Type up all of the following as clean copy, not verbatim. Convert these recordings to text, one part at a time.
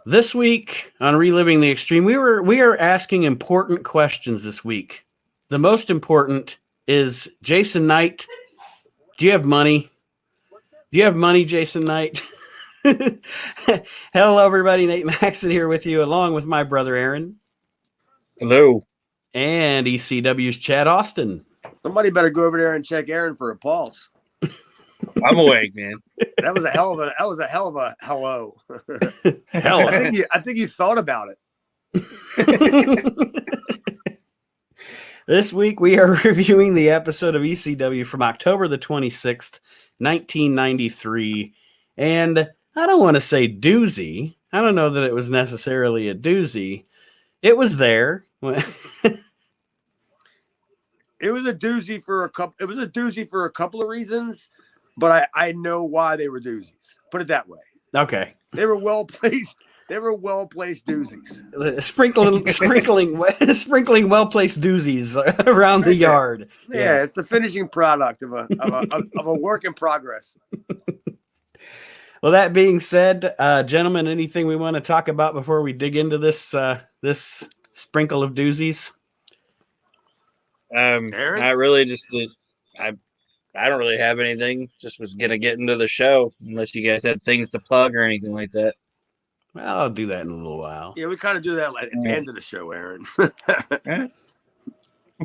This week on Reliving the Extreme, we are asking important questions this week. The most important is, Jason Knight, do you have money? Do you have money, Jason Knight? Hello, everybody. Nate Maxon here with you, along with my brother Aaron. Hello. And ECW's Chad Austin. Somebody better go over there and check Aaron for a pulse. I'm awake, man. That was a hell of a hello. Hell, I think you thought about it. This week we are reviewing the episode of ECW from October the 26th, 1993. And I don't want to say doozy. I don't know that it was necessarily a doozy. It was there. It was a doozy for a couple. It was a doozy for a couple of reasons, but I know why they were doozies. Put it that way. Okay. They were well placed. They were well placed doozies. Sprinkling well placed doozies around the yard. Yeah, it's the finishing product of a work in progress. Well, that being said, gentlemen, anything we want to talk about before we dig into this this sprinkle of doozies? Aaron? Not really. I don't really have anything. Just was gonna get into the show, unless you guys had things to plug or anything like that. Well, I'll do that in a little while. Yeah, we kind of do that at the end of the show, Aaron.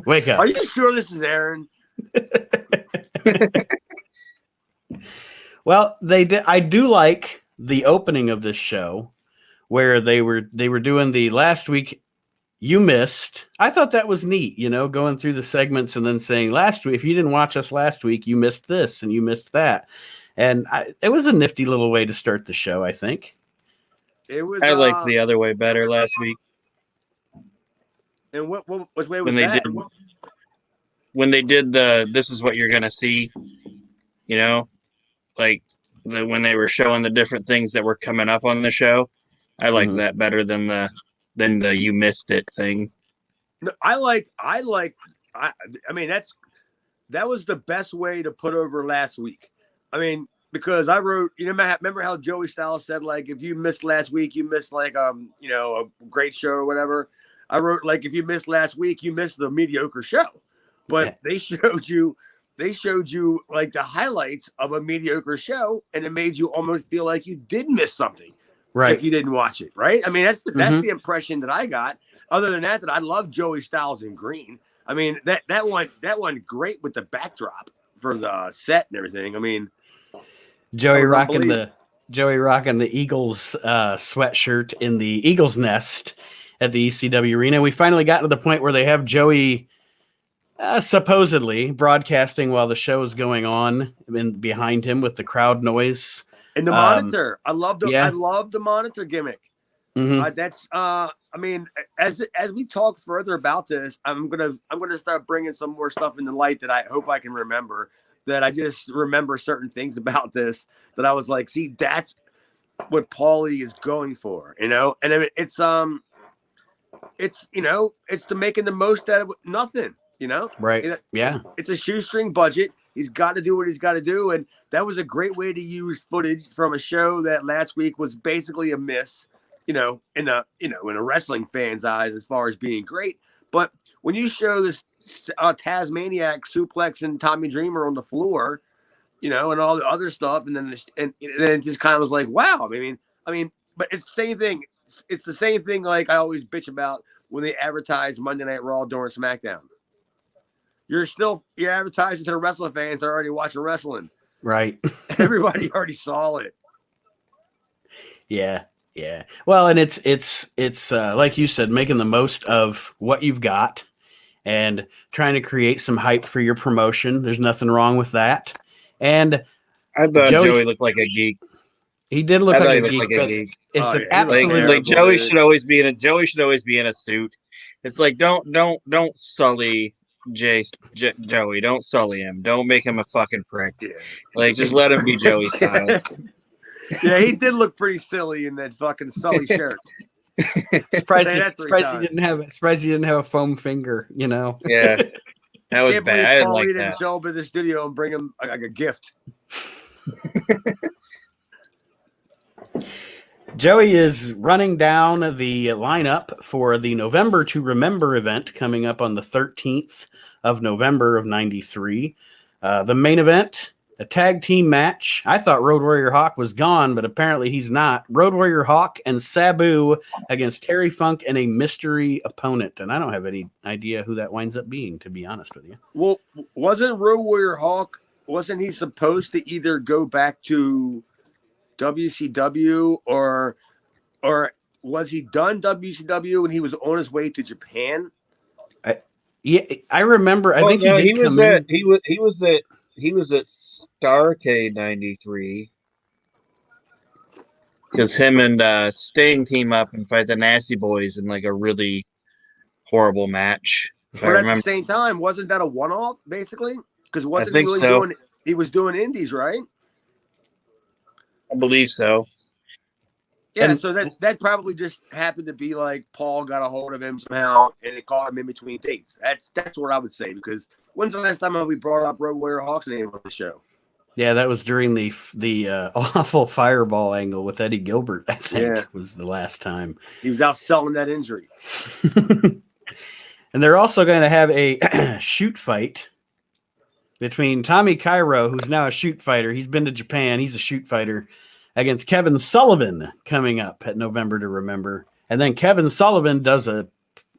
Wake up. Are you sure this is Aaron? Well, they did. I do like the opening of this show where they were doing the last week you missed. I thought that was neat, going through the segments and then saying last week, if you didn't watch us last week, you missed this and you missed that. And it was a nifty little way to start the show, I think. It was. I liked the other way better last week. And what way was when that? When they did this is what you're gonna see, like when they were showing the different things that were coming up on the show. I like that better than the you missed it thing. No, I mean, that was the best way to put over last week. I mean, because I wrote, remember how Joey Styles said, like, if you missed last week, you missed like, a great show or whatever. I wrote, like, if you missed last week, you missed the mediocre show. But they showed you like the highlights of a mediocre show, and it made you almost feel like you did miss something. Right. If you didn't watch it, right? I mean, that's the impression that I got. Other than that I love Joey Styles in green. I mean, that one great with the backdrop for the set and everything. I mean, Joey rocking the Eagles sweatshirt in the Eagles nest at the ECW arena. We finally got to the point where they have Joey supposedly broadcasting while the show is going on behind him with the crowd noise. And the monitor, I love the monitor gimmick. I mean, as we talk further about this, I'm gonna start bringing some more stuff into light that I hope I can remember. That I just remember certain things about this that I was like, see, that's what Paulie is going for, And I mean, it's to making the most out of nothing, Right? It's a shoestring budget. He's got to do what he's got to do. And that was a great way to use footage from a show that last week was basically a miss, in a wrestling fan's eyes as far as being great. But when you show this Tasmaniac suplexing Tommy Dreamer on the floor, and all the other stuff, and then it just kind of was like, wow. I mean, but it's the same thing. It's the same thing like I always bitch about when they advertise Monday Night Raw during SmackDown. You're advertising to the wrestling fans that are already watching wrestling. Right. Everybody already saw it. Yeah. Well, and it's like you said, making the most of what you've got and trying to create some hype for your promotion. There's nothing wrong with that. And I thought Joey looked like a geek. He did look like a geek. It's an absolute like Joey should always be in a suit. It's like don't sully Joey. Don't sully him. Don't make him a fucking prick. Yeah. Like, just let him be Joey Styles. Yeah, he did look pretty silly in that fucking Sully shirt. Surprised he didn't have a foam finger. Yeah, that was bad. I didn't like he that. didn't show up in the studio and bring him like a gift. Joey is running down the lineup for the November to Remember event coming up on the 13th of November of 93. The main event, a tag team match. I thought Road Warrior Hawk was gone, but apparently he's not. Road Warrior Hawk and Sabu against Terry Funk and a mystery opponent. And I don't have any idea who that winds up being, to be honest with you. Well, wasn't Road Warrior Hawk, wasn't he supposed to either go back to WCW or was he done WCW and he was on his way to Japan? Yeah, I remember. I think he was at Starrcade 93 because him and Sting team up and fight the Nasty Boys in like a really horrible match. But at the same time, wasn't that a one-off basically? Because wasn't he really so. doing? He was doing indies, right? I believe so. Yeah, so that probably just happened to be like Paul got a hold of him somehow and it caught him in between dates. That's what I would say, because when's the last time we brought up Road Warrior Hawk's name on the show? Yeah, that was during the awful Fireball angle with Eddie Gilbert, I think, was the last time. He was out selling that injury. And they're also going to have a shoot fight between Tommy Cairo, who's now a shoot fighter. He's been to Japan. He's a shoot fighter. Against Kevin Sullivan coming up at November to Remember. And then Kevin Sullivan does a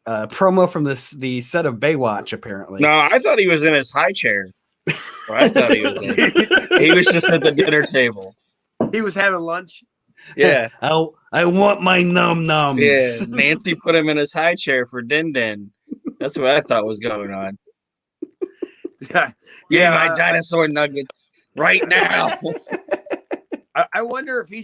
promo from the set of Baywatch, apparently. No, I thought he was in his high chair. I thought he was in. He was just at the dinner table. He was having lunch. Yeah. I want my num-nums. Yeah, Nancy put him in his high chair for Din Din. That's what I thought was going on. Give me my dinosaur nuggets right now. I wonder if he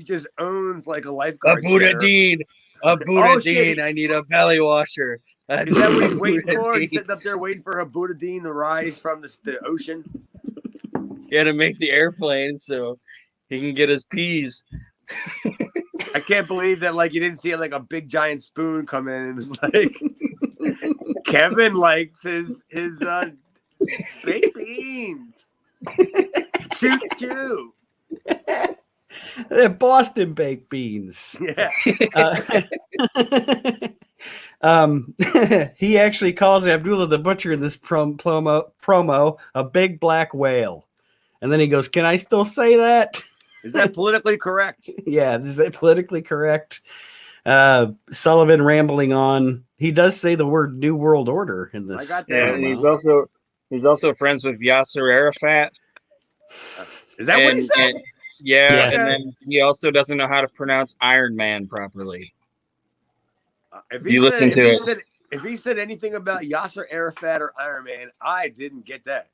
just owns like a lifeguard. A Buddha Dean. I need a belly washer. Is that what he's waiting for? He's sitting up there waiting for a Buddha Dean to rise from the ocean. He had to make the airplane so he can get his peas. I can't believe that you didn't see like a big giant spoon come in and it was like Kevin likes his baked beans. Choo choo. They're Boston baked beans. Yeah. He actually calls Abdullah the Butcher in this promo a big black whale. And then he goes, "Can I still say that?" Is that politically correct? Yeah, is that politically correct? Sullivan rambling on. He does say the word New World Order in this. I got that. Yeah, and he's also friends with Yasser Arafat. Is that what he said? Yeah, and then he also doesn't know how to pronounce Iron Man properly. If he said anything about Yasser Arafat or Iron Man, I didn't get that.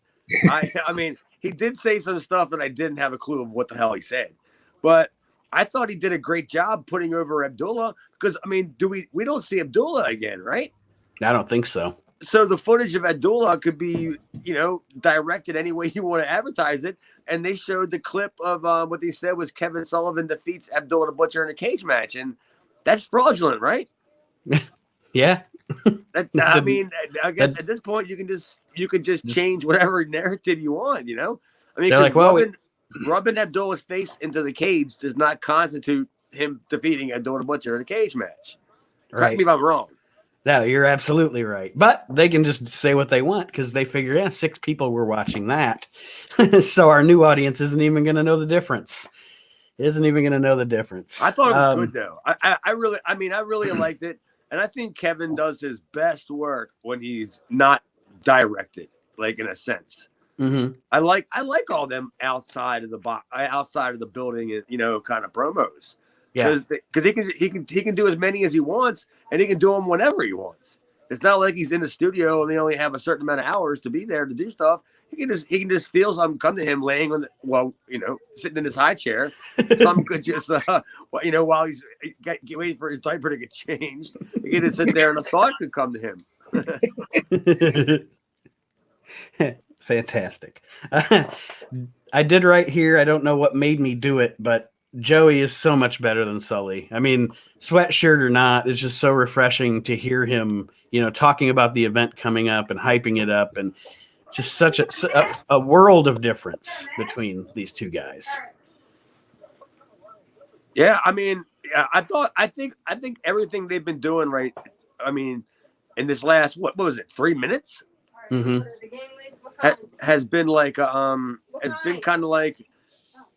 I mean, he did say some stuff that I didn't have a clue of what the hell he said. But I thought he did a great job putting over Abdullah because, I mean, we don't see Abdullah again, right? I don't think so. So the footage of Abdullah could be, directed any way you want to advertise it. And they showed the clip of what they said was Kevin Sullivan defeats Abdullah the Butcher in a cage match. And that's fraudulent, right? Yeah. I mean, I guess at this point you can just change whatever narrative you want, I mean, like, rubbing Abdullah's face into the cage does not constitute him defeating Abdullah the Butcher in a cage match. Correct me if I'm wrong. No, you're absolutely right. But they can just say what they want because they figure, 6 people were watching that. So our new audience isn't even going to know the difference. I thought it was good, though. I really liked it. And I think Kevin does his best work when he's not directed, like in a sense. Mm-hmm. I like all them outside of the building and kind of promos. Yeah, because he can do as many as he wants, and he can do them whenever he wants. It's not like he's in the studio and they only have a certain amount of hours to be there to do stuff. He can just feel something come to him laying on sitting in his high chair. Something could just while he's waiting for his diaper to get changed, he can just sit there and a thought could come to him. Fantastic. I did right here. I don't know what made me do it, but Joey is so much better than Sully. I mean, sweatshirt or not, it's just so refreshing to hear him, talking about the event coming up and hyping it up. And Just such a world of difference between these two guys. Yeah, I mean, I think everything they've been doing right. I mean, in this last what was it, 3 minutes? Mm-hmm. Has been like has been kind of like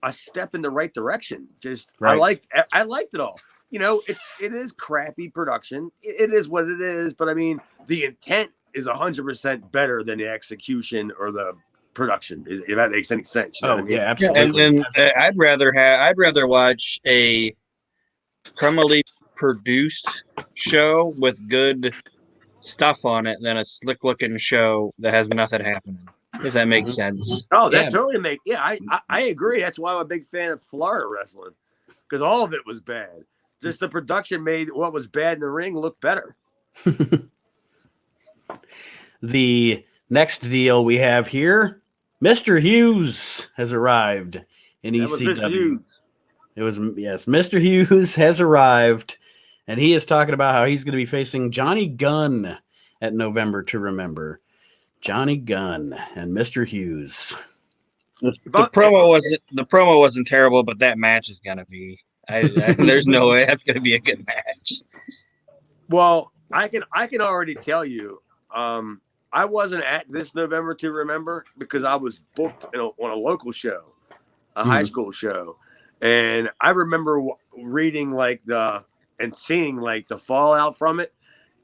a step in the right direction. Just right. I liked it all. You know, it is crappy production. It is what it is, but I mean, the intent is 100% better than the execution or the production. If that makes any sense. You know what I mean? Yeah, Yeah, absolutely. and I'd rather watch a criminally produced show with good stuff on it than a slick looking show that has nothing happening. If that makes sense. Oh, that Yeah. totally makes. Yeah, I agree. That's why I'm a big fan of Florida wrestling, because all of it was bad. Just the production made what was bad in the ring look better. The next deal we have here, Mr. Hughes has arrived in That was Mr. ECW. Hughes. It was, yes, Mr. Hughes has arrived, and he is talking about how he's going to be facing Johnny Gunn at November to Remember. Johnny Gunn and Mr. Hughes. The promo wasn't terrible, but that match is gonna be. There's no way that's gonna be a good match. Well, I can already tell you, I wasn't at this November to Remember because I was booked on a local show, a high school show, and I remember reading and seeing like the fallout from it,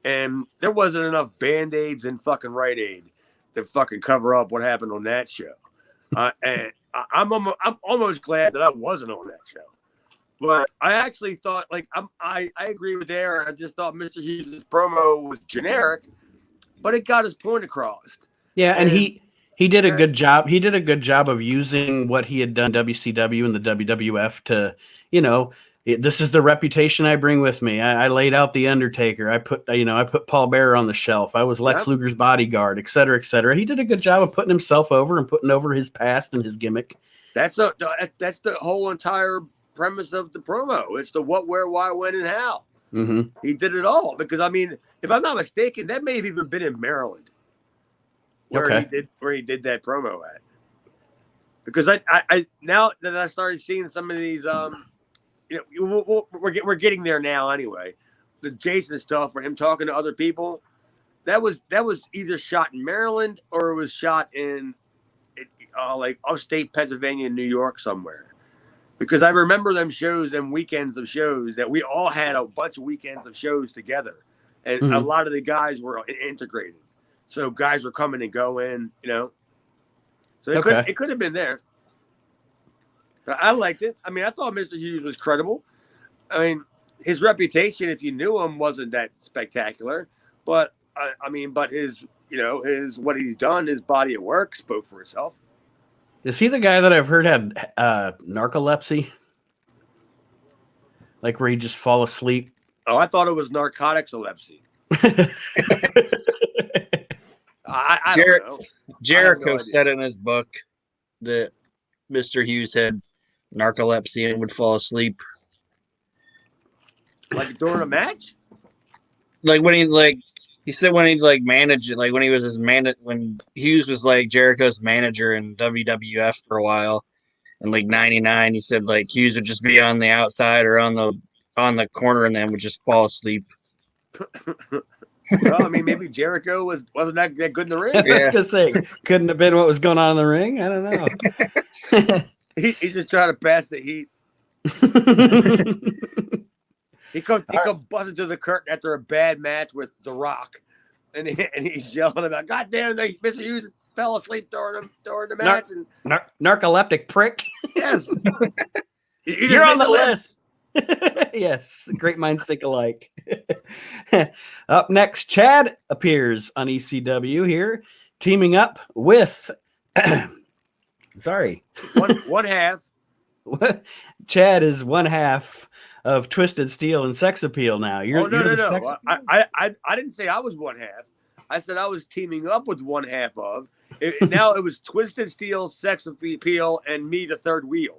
and there wasn't enough Band-Aids and fucking Rite Aid to fucking cover up what happened on that show. And I'm almost glad that I wasn't on that show. But I actually thought, like, I agree with Aaron. I just thought Mr. Hughes' promo was generic, but it got his point across. Yeah, and he did a good job. He did a good job of using what he had done WCW and the WWF to, this is the reputation I bring with me. I laid out the Undertaker. I put Paul Bearer on the shelf. I was Lex Luger's bodyguard, et cetera, et cetera. He did a good job of putting himself over and putting over his past and his gimmick. That's the whole entire premise of the promo. It's the what, where, why, when, and how. Mm-hmm. He did it all because, I mean, if I'm not mistaken, that may have even been in Maryland where he did that promo at. Because I now that I started seeing some of these we're getting there now anyway. The Jason stuff for him talking to other people, that was either shot in Maryland or it was shot in like upstate Pennsylvania, New York somewhere. Because I remember them shows and weekends of shows that we all had a bunch of weekends of shows together, and a lot of the guys were integrated. So guys were coming and going, So it could have been there. I liked it. I mean, I thought Mr. Hughes was credible. I mean, his reputation, if you knew him, wasn't that spectacular. But but his what he's done, his body of work spoke for itself. Is he the guy that I've heard had narcolepsy? Like where he just fall asleep? Oh, I thought it was narcotics-alepsy. I don't know. Jericho said in his book that Mr. Hughes had narcolepsy and would fall asleep. Like during a match? Like when he said when he'd manage it, like when he was when Hughes was Jericho's manager in WWF for a while in 99, he said Hughes would just be on the outside or on the corner and then would just fall asleep. Well, I mean, maybe Jericho wasn't that good in the ring. Yeah. I was gonna say, couldn't have been what was going on in the ring. I don't know. He's just trying to pass the heat. He comes busting to the curtain after a bad match with The Rock, and he's yelling about, "God damn, Mr. Hughes fell asleep during the match." Narcoleptic prick. Yes, you're on the list. Yes, great minds think alike. Up next, Chad appears on ECW here, teaming up with. Sorry, one half. Chad is one half of Twisted Steel and Sex Appeal now. No. I didn't say I was one half. I said I was teaming up with one half of. Now it was Twisted Steel, Sex Appeal, and me, the third wheel.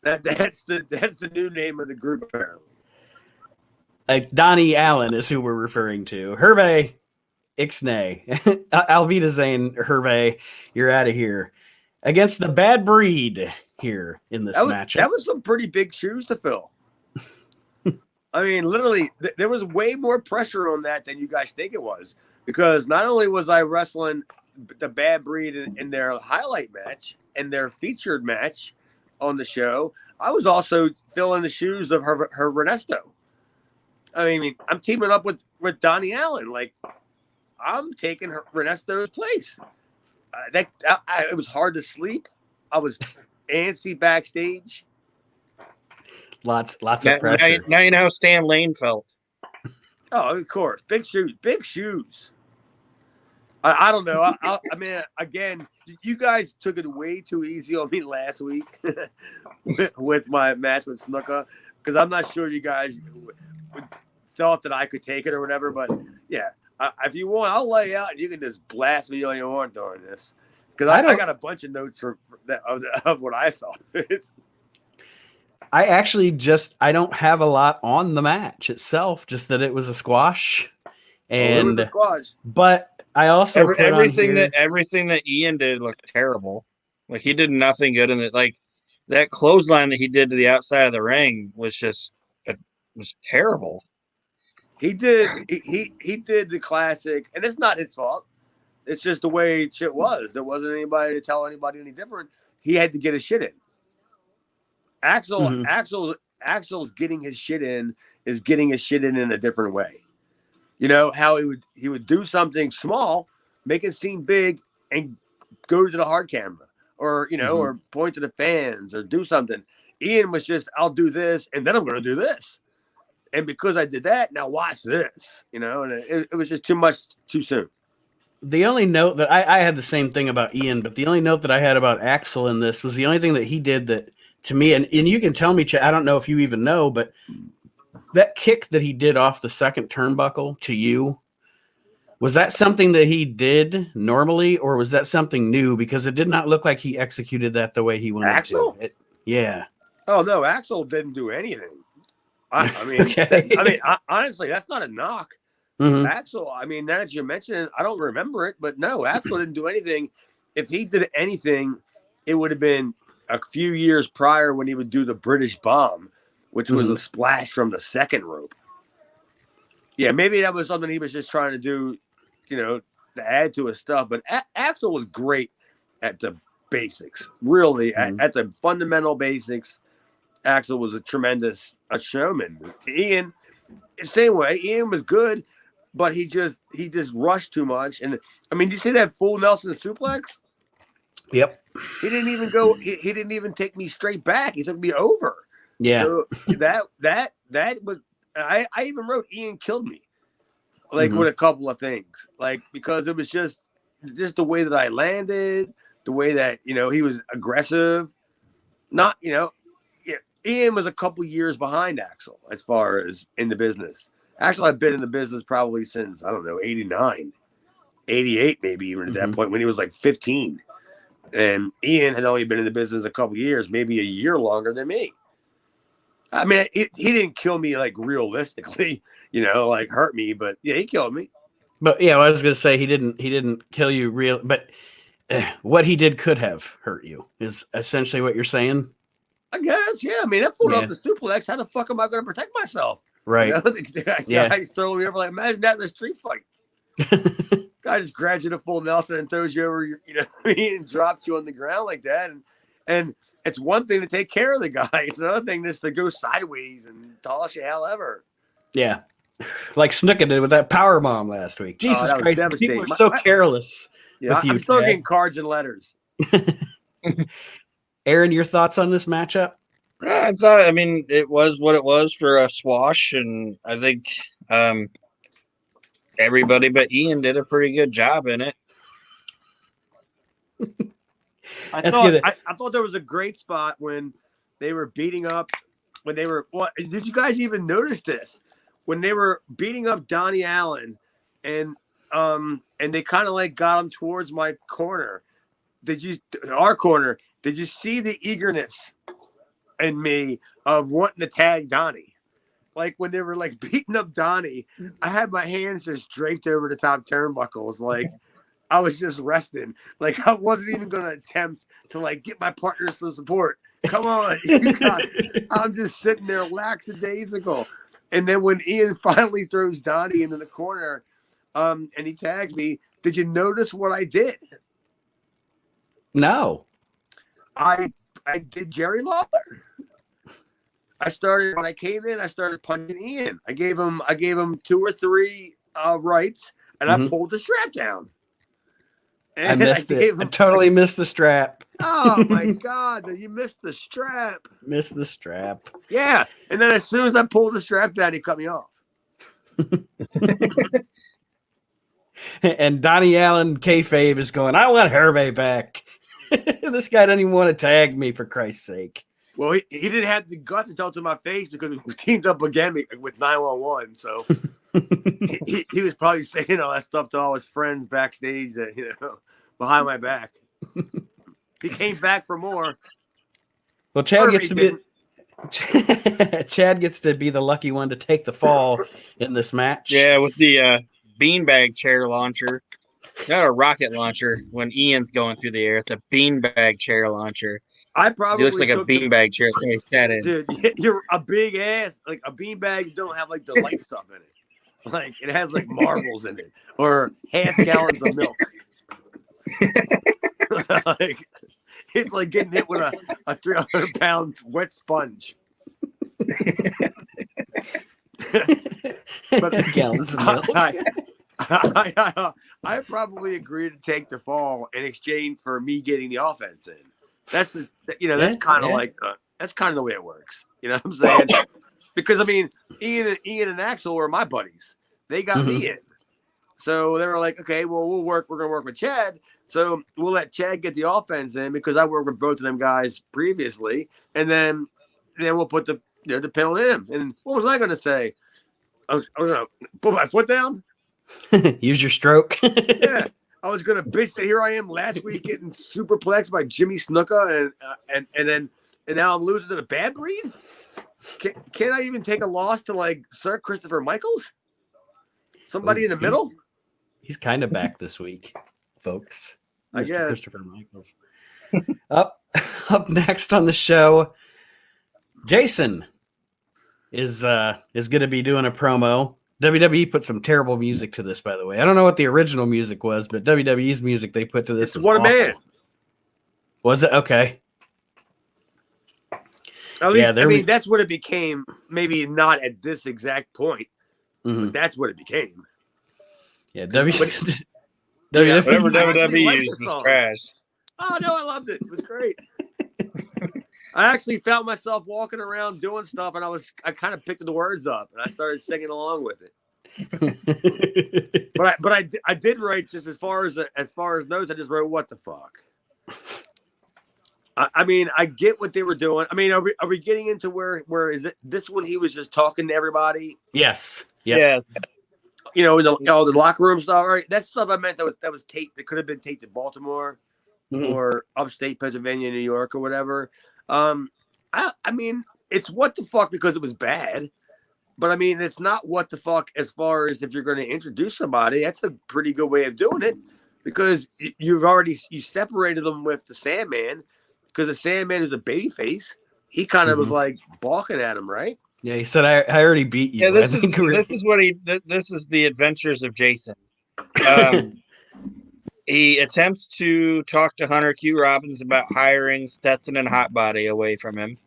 That's the new name of the group apparently. Donnie Allen is who we're referring to. Hervey. Ixnay. Alvita Zane Hervé, you're out of here. Against the Bad Breed here in this matchup. That was some pretty big shoes to fill. I mean, literally, there was way more pressure on that than you guys think it was. Because not only was I wrestling the Bad Breed in their highlight match and their featured match on the show, I was also filling the shoes of her Ernesto. I mean, I'm teaming up with Donnie Allen. Like, I'm taking Ernesto's place. It was hard to sleep. I was antsy backstage. Lots of pressure. Now you know how Stan Lane felt. Oh, of course. Big shoes. I don't know. I mean, again, you guys took it way too easy on me last week with my match with Snuka, because I'm not sure you guys thought that I could take it or whatever. But yeah, if you want, I'll lay out and you can just blast me on your horn during this, because I got a bunch of notes of what I thought. I actually I don't have a lot on the match itself, just that it was a squash. And it was a squash. But I also everything that Ian did looked terrible. Like, he did nothing good in it. Like, that clothesline that he did to the outside of the ring was terrible. He did the classic, and it's not his fault. It's just the way shit was. There wasn't anybody to tell anybody any different. He had to get his shit in. Axel's getting his shit in is getting his shit in a different way. You know how he would do something small, make it seem big, and go to the hard camera, or or point to the fans, or do something. Ian was just, I'll do this, and then I'm going to do this, and because I did that, now watch this. And it was just too much too soon. The only note that I had the same thing about Ian, but the only note that I had about Axel in this was the only thing that he did that to me, and you can tell me, Chad, I don't know if you even know, but that kick that he did off the second turnbuckle to you, was that something that he did normally, or was that something new? Because it did not look like he executed that the way he wanted Axel? to. Yeah. Oh no, Axel didn't do anything. I mean, okay. Honestly, that's not a knock. Mm-hmm. Axel, I mean, now that you mention it, I don't remember it, but no, Axel didn't do anything. If he did anything, it would have been a few years prior when he would do the British Bomb, which was a splash from the second rope. Yeah, maybe that was something he was just trying to do, to add to his stuff. But Axel was great at the basics, really, at the fundamental basics. Axel was a tremendous showman. Ian, same way. Ian was good, but he just rushed too much. And I mean, did you see that full Nelson suplex? Yep. He didn't even go. He didn't even take me straight back. He took me over. Yeah. So that was. I even wrote Ian killed me, like with a couple of things, like because it was just the way that I landed, the way that he was aggressive. Not Ian was a couple years behind Axel as far as in the business. Axel had been in the business probably since, I don't know, 89, 88, maybe even at that point when he was like 15. And Ian had only been in the business a couple years, maybe a year longer than me. I mean, he didn't kill me like realistically, like hurt me, but yeah, he killed me. But yeah, I was going to say he didn't kill you real, but what he did could have hurt you is essentially what you're saying. I guess, yeah. I mean, that foot off the suplex. How the fuck am I going to protect myself? Right. The guy's throwing me over. Like, imagine that in a street fight. Guy just grabs you to full Nelson and throws you over, and drops you on the ground like that. And it's one thing to take care of the guy. It's another thing just to go sideways and toss you however. Yeah. Like Snuka did with that power bomb last week. Jesus Christ. People are so careless. Yeah, I'm still getting cards and letters. Aaron, your thoughts on this matchup? I mean, it was what it was for a squash, and I think everybody but Ian did a pretty good job in it. I thought there was a great spot when they were beating up. Did you guys even notice this? When they were beating up Donnie Allen, and they kind of like got him towards my corner. Our corner? Did you see the eagerness in me of wanting to tag Donnie? like when they were like beating up Donnie, I had my hands just draped over the top turnbuckles, like I was just resting. Like I wasn't even gonna attempt to like get my partner some support. Come on, I'm just sitting there lackadaisical. And then when Ian finally throws Donnie into the corner, and he tagged me, did you notice what I did? No. I did Jerry Lawler. When I came in, I started punching Ian. I gave him 2 or 3 rights, and I pulled the strap down. And I missed it. I totally missed the strap. Oh my God, you missed the strap. Missed the strap. Yeah. And then as soon as I pulled the strap down, he cut me off. And Donnie Allen kayfabe is going, I want Hervé back. This guy doesn't even want to tag me, for Christ's sake. Well, he didn't have the guts to tell it to my face because we teamed up again with 911. So he was probably saying all that stuff to all his friends backstage that, behind my back. He came back for more. Well, Chad gets to be the lucky one to take the fall in this match. Yeah, with the beanbag chair launcher. Not a rocket launcher when Ian's going through the air. It's a beanbag chair launcher. I probably He looks like a beanbag chair somebody sat in. Dude, you're a big ass. Like a beanbag don't have like the light stuff in it. Like it has like marbles in it or half gallons of milk. Like it's like getting hit with a 300-pound wet sponge. But gallons of milk. I probably agree to take the fall in exchange for me getting the offense in. That's that's kind of like that's kind of the way it works. You know what I'm saying? Because I mean, Ian and Axel were my buddies. They got me in, so they were like, okay, well, we're gonna work with Chad. So we'll let Chad get the offense in because I worked with both of them guys previously, and then we'll put the pin on him. And what was I gonna say? I was gonna put my foot down. Use your stroke. Yeah. I was gonna bitch that here I am last week getting superplexed by Jimmy Snuka and now I'm losing to the bad breed. Can't I even take a loss to like Sir Christopher Michaels? Somebody in the middle? He's kind of back this week, folks. I guess. Christopher Michaels. Up next on the show, Jason is going to be doing a promo. WWE put some terrible music to this, by the way. I don't know what the original music was, but WWE's music they put to this was What a Man. Was it? Okay. At least, that's what it became. Maybe not at this exact point, but that's what it became. Yeah, WWE. Whatever WWE used was trash. Oh, no, I loved it. It was great. I actually found myself walking around doing stuff, and I kind of picked the words up, and I started singing along with it. but I did write just as far as notes. I just wrote what the fuck. I mean, I get what they were doing. I mean, are we getting into where is it this one? He was just talking to everybody. Yes. Yep. Yes. The locker room stuff. Right? That stuff I meant that was taped. That could have been taped in Baltimore or upstate Pennsylvania, New York, or whatever. I mean, it's what the fuck because it was bad, but I mean, it's not what the fuck as far as if you're going to introduce somebody. That's a pretty good way of doing it because you separated them with the Sandman because the Sandman is a baby face. He kind of was like balking at him, right? Yeah, he said, "I already beat you." Yeah, this is the adventures of Jason. He attempts to talk to Hunter Q. Robbins about hiring Stetson and Hotbody away from him.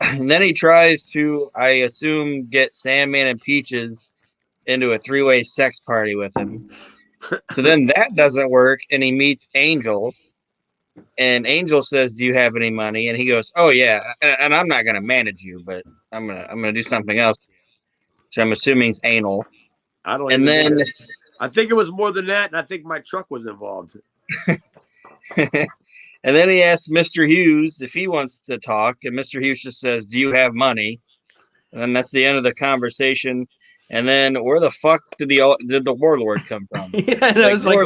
And then he tries to, I assume, get Sandman and Peaches into a 3-way sex party with him. So then that doesn't work, and he meets Angel. And Angel says, "Do you have any money?" And he goes, "Oh yeah, and I'm not gonna manage you, but I'm gonna do something else." So I'm assuming it's anal. I don't. And then I think it was more than that, and I think my truck was involved. And then he asks Mr. Hughes if he wants to talk, and Mr. Hughes just says, "Do you have money?" And then that's the end of the conversation. And then where the fuck did the Warlord come from? Yeah, I was like,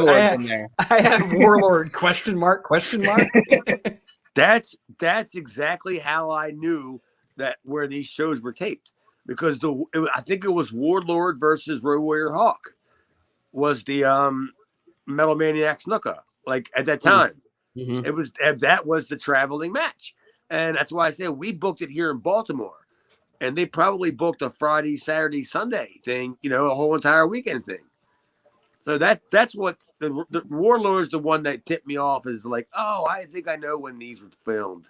I had Warlord question mark. That's exactly how I knew that where these shows were taped. because I think it was Warlord versus Road Warrior Hawk was the Metal Maniac Snuka. Like at that time, Mm-hmm. that was the traveling match, and that's why I say we booked it here in Baltimore, and they probably booked a Friday, Saturday, Sunday thing, a whole entire weekend thing. So that's what the Warlord is the one that tipped me off is like, oh, I think I know when these were filmed.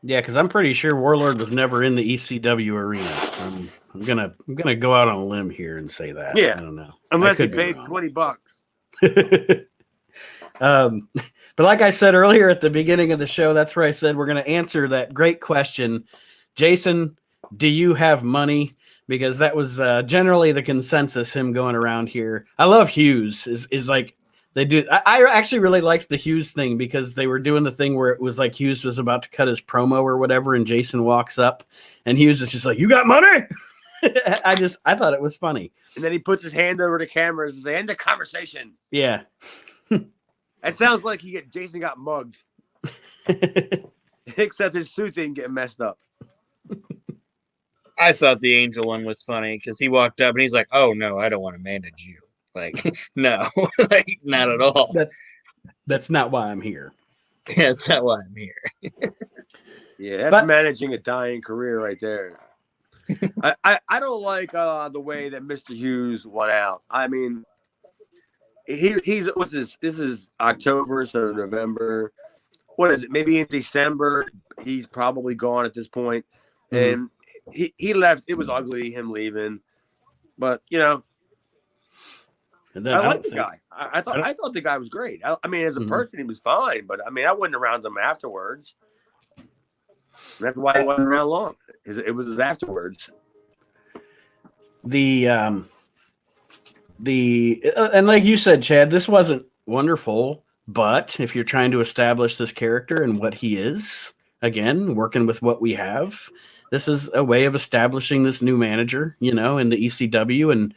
Yeah, because I'm pretty sure Warlord was never in the ECW arena. I'm gonna go out on a limb here and say that. Yeah, I don't know. Unless he paid $20. But like I said earlier at the beginning of the show, that's where I said we're going to answer that great question. Jason, do you have money? Because that was generally the consensus, him going around here. I love Hughes. Is like they do. I actually really liked the Hughes thing because they were doing the thing where it was like Hughes was about to cut his promo or whatever, and Jason walks up, and Hughes is just like, "You got money?" I thought it was funny. And then he puts his hand over the camera and says, "End the conversation." Yeah. It sounds like Jason got mugged. Except his suit didn't get messed up. I thought the Angel one was funny because he walked up and he's like, "Oh no, I don't want to manage you." Like, no, like not at all. That's not why I'm here. Yeah, that's not why I'm here. Yeah, that's managing a dying career right there. I don't like the way that Mr. Hughes went out. I mean, he's what's this? This is October, so November. What is it? Maybe in December, he's probably gone at this point. And he left. It was ugly, him leaving. But I like the guy. I thought the guy was great. I mean, as a person, he was fine. But I mean, I wasn't around him afterwards. And that's why he wasn't around long. It was afterwards. And like you said, Chad, this wasn't wonderful. But if you're trying to establish this character and what he is, again, working with what we have, this is a way of establishing this new manager, in the ECW and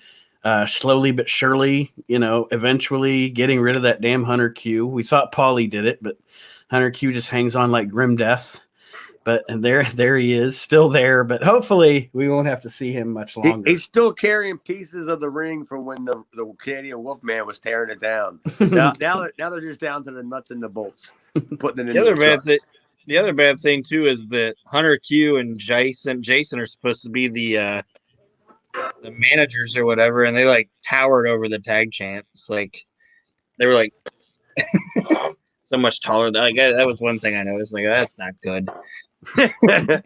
slowly but surely, eventually getting rid of that damn Hunter Q. We thought Paulie did it, but Hunter Q just hangs on like grim death. But there he is, still there. But hopefully we won't have to see him much longer. He's still carrying pieces of the ring from when the Canadian Wolfman was tearing it down. Now they're just down to the nuts and the bolts, putting it in the other bad thing too is that Hunter Q and Jason are supposed to be the managers or whatever, and they like towered over the tag champs. Like they were like so much taller. Like that was one thing I noticed. Like that's not good. It's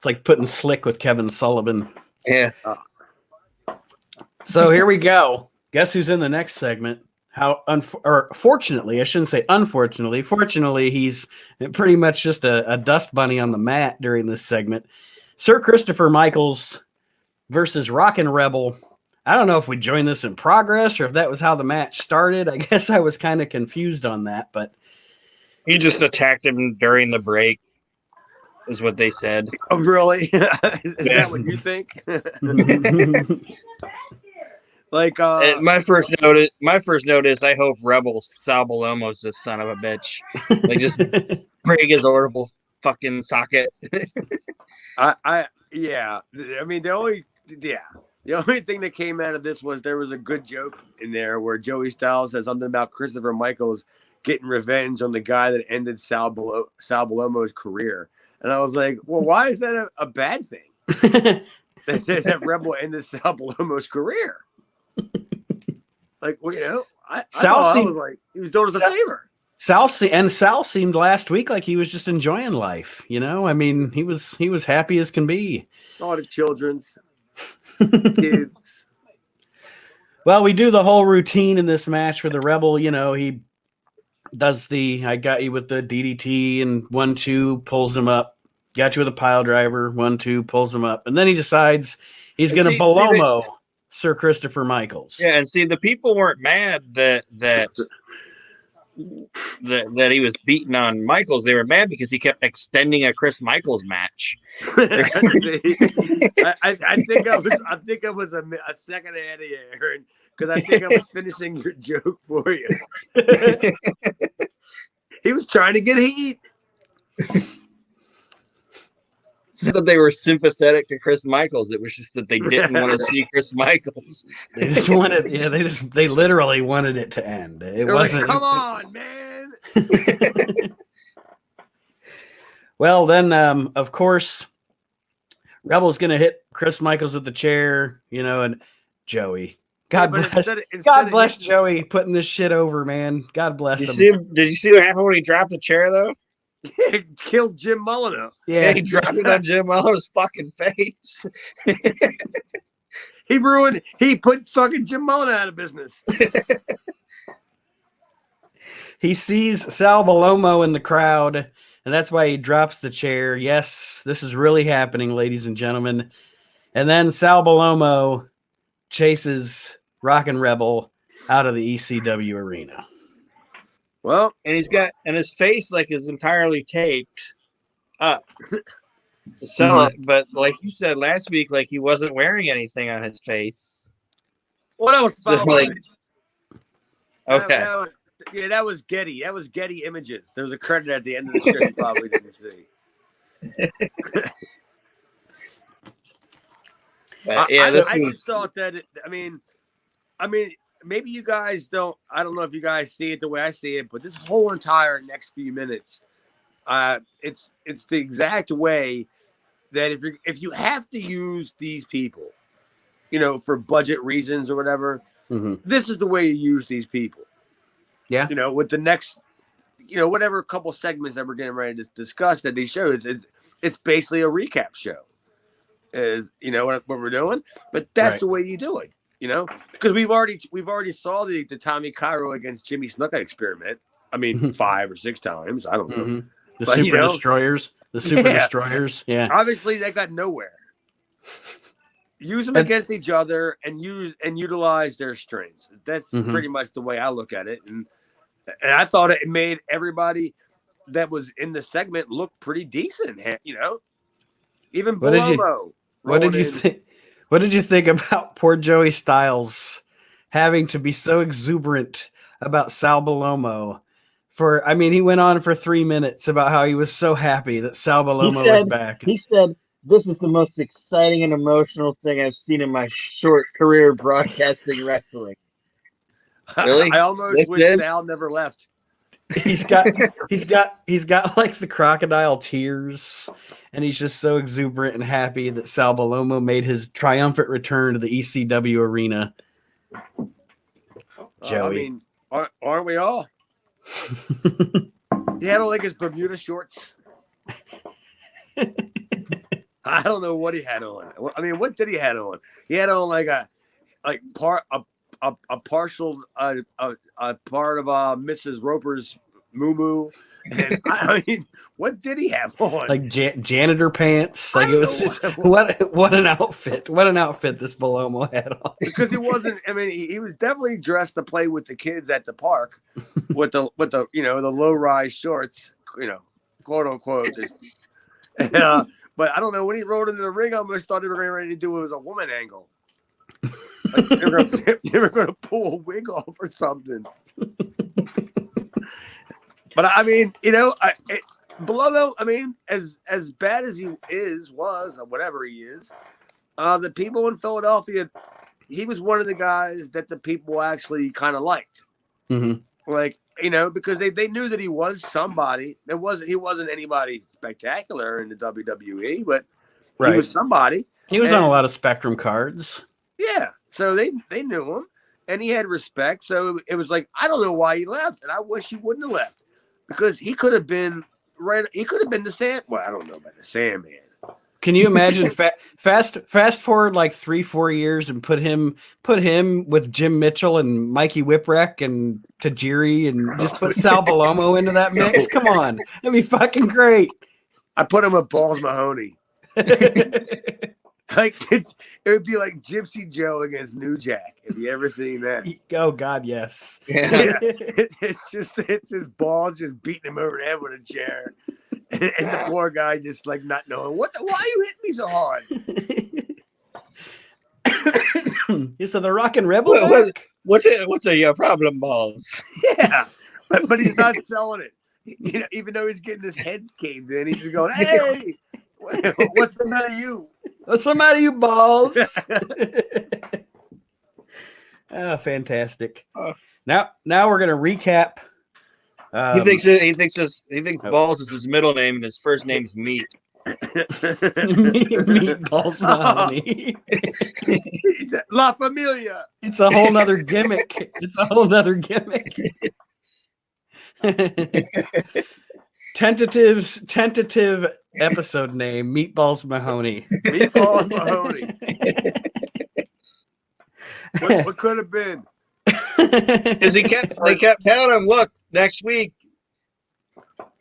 like putting Slick with Kevin Sullivan. Yeah. So here we go. Guess who's in the next segment? Fortunately, I shouldn't say unfortunately. Fortunately, he's pretty much just a dust bunny on the mat during this segment. Sir Christopher Michaels versus Rockin' Rebel. I don't know if we joined this in progress or if that was how the match started. I guess I was kind of confused on that, but he just attacked him during the break, is what they said. Oh, really? Is that what you think? Like my first notice, I hope Rebel Sal Balomos this son of a bitch. Like just break his orbital fucking socket. Yeah. I mean the only thing that came out of this was there was a good joke in there where Joey Styles said something about Christopher Michaels getting revenge on the guy that ended Sal Balomos' career. And I was like, well, why is that a bad thing? that Rebel ended Sal Balomos' career. Like, well, I was like, he was doing us a favor. Sal seemed last week like he was just enjoying life. I mean, he was happy as can be. All the children's kids. Well, we do the whole routine in this match for the Rebel. He does I got you with the DDT and 1-2 pulls him up. Got you with a pile driver, 1-2 pulls him up, and then he decides he's going to Balomo Sir Christopher Michaels. Yeah, and see, the people weren't mad that he was beating on Michaels. They were mad because he kept extending a Chris Michaels match. I think I was a second ahead of you, Aaron, because I think I was finishing your joke for you. He was trying to get heat. It's not that they were sympathetic to Chris Michaels. It was just that they didn't want to see Chris Michaels. They just wanted, they literally wanted it to end. It They're wasn't. like, come on, man. Well, then, of course, Rebel's going to hit Chris Michaels with the chair, and Joey. God bless Joey putting this shit over, man. God bless him. Did you see what happened when he dropped the chair, though? It killed Jim Molyneux. Yeah, he dropped it on Jim Molyneux's fucking face. He put fucking Jim Molyneux out of business. He sees Sal Balomo in the crowd, and that's why he drops the chair. Yes, this is really happening, ladies and gentlemen. And then Sal Balomo chases Rockin' Rebel out of the ECW arena. Well, and his face is entirely taped up to sell it, but like you said last week, he wasn't wearing anything on his face. Well, that was okay. That was Getty. That was Getty Images. There was a credit at the end of the show you probably didn't see. I just thought that. I mean, maybe you guys don't. I don't know if you guys see it the way I see it, but this whole entire next few minutes, it's the exact way that if you have to use these people, for budget reasons or whatever, this is the way you use these people. Yeah. With the next, whatever couple segments that we're getting ready to discuss that these shows, it's basically a recap show. Is what we're doing, but that's the way you do it. Because we've already saw the Tommy Cairo against Jimmy Snuka experiment. I mean, 5 or 6 times. I don't know. The Super Destroyers. The Super Destroyers. Yeah. Obviously, they got nowhere. Use them against each other and utilize their strengths. That's pretty much the way I look at it. And I thought it made everybody that was in the segment look pretty decent. Even Balomo. What did you think? What did you think about poor Joey Styles having to be so exuberant about Sal Balomo? He went on for 3 minutes about how he was so happy that Sal Balomo was back. He said, "This is the most exciting and emotional thing I've seen in my short career broadcasting wrestling." Really? I almost wish Sal never left. He's got the crocodile tears, and he's just so exuberant and happy that Sal Balomo made his triumphant return to the ECW arena. Joey, aren't we all? He had on his Bermuda shorts. I don't know what he had on. What did he had on? He had on a partial part of Mrs. Roper's moo. And what did he have on? Janitor pants. It was just, what an outfit. What an outfit this Balomo had on. Because he wasn't. He was definitely dressed to play with the kids at the park, with the the low rise shorts, quote unquote. But I don't know, when he rolled into the ring, I almost thought they were getting ready to do it as a woman angle. They were going to pull a wig off or something. But Balomo, as bad as he was, or whatever he is, the people in Philadelphia, he was one of the guys that the people actually kind of liked. Because they knew that he was somebody. He wasn't anybody spectacular in the WWE, but he was somebody. He was on a lot of Spectrum cards. Yeah, so they knew him, and he had respect. So it was I don't know why he left, and I wish he wouldn't have left, because he could have been He could have been the Sand. Well, I don't know about the Sandman. Can you imagine fast forward 3-4 years and put him with Jim Mitchell and Mikey Whipwreck and Tajiri and just put Sal Balomo into that mix? Come on. That'd be fucking great. I put him with Balls Mahoney. It would be like Gypsy Joe against New Jack. Have you ever seen that? Oh God, yes. Yeah. It's just Balls just beating him over the head with a chair. And the poor guy just not knowing why are you hitting me so hard? You said the Rockin' Rebel. What's your problem, Balls? Yeah, but he's not selling it. Even though he's getting his head caved in, he's just going, "Hey, What's the matter, you? What's the matter, you balls? Oh, fantastic. Now we're gonna recap. He thinks balls is his middle name and his first name's Meat. Meatballs Mahoney. La Familia. It's a whole nother gimmick. Tentative episode name: Meatballs Mahoney. Meatballs Mahoney. What could have been? Because they kept telling him, look, next week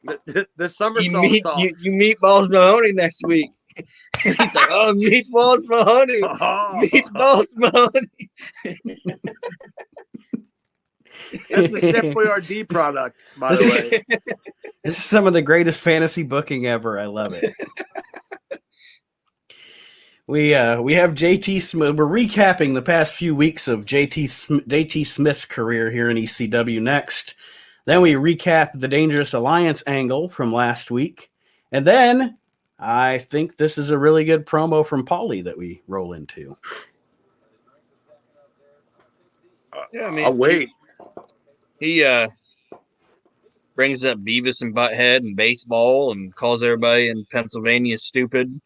The somersault sauce. you Meatballs Mahoney next week. He's like, oh, Meatballs Mahoney. Oh. Meatballs Mahoney. That's the Chef Boyardee product, by the way. This is some of the greatest fantasy booking ever. I love it. We have JT Smith. We're recapping the past few weeks of JT Smith's career here in ECW next. Then we recap the Dangerous Alliance angle from last week. And then I think this is a really good promo from Paulie that we roll into. Yeah, I mean, I'll wait. He brings up Beavis and Butthead and baseball and calls everybody in Pennsylvania stupid.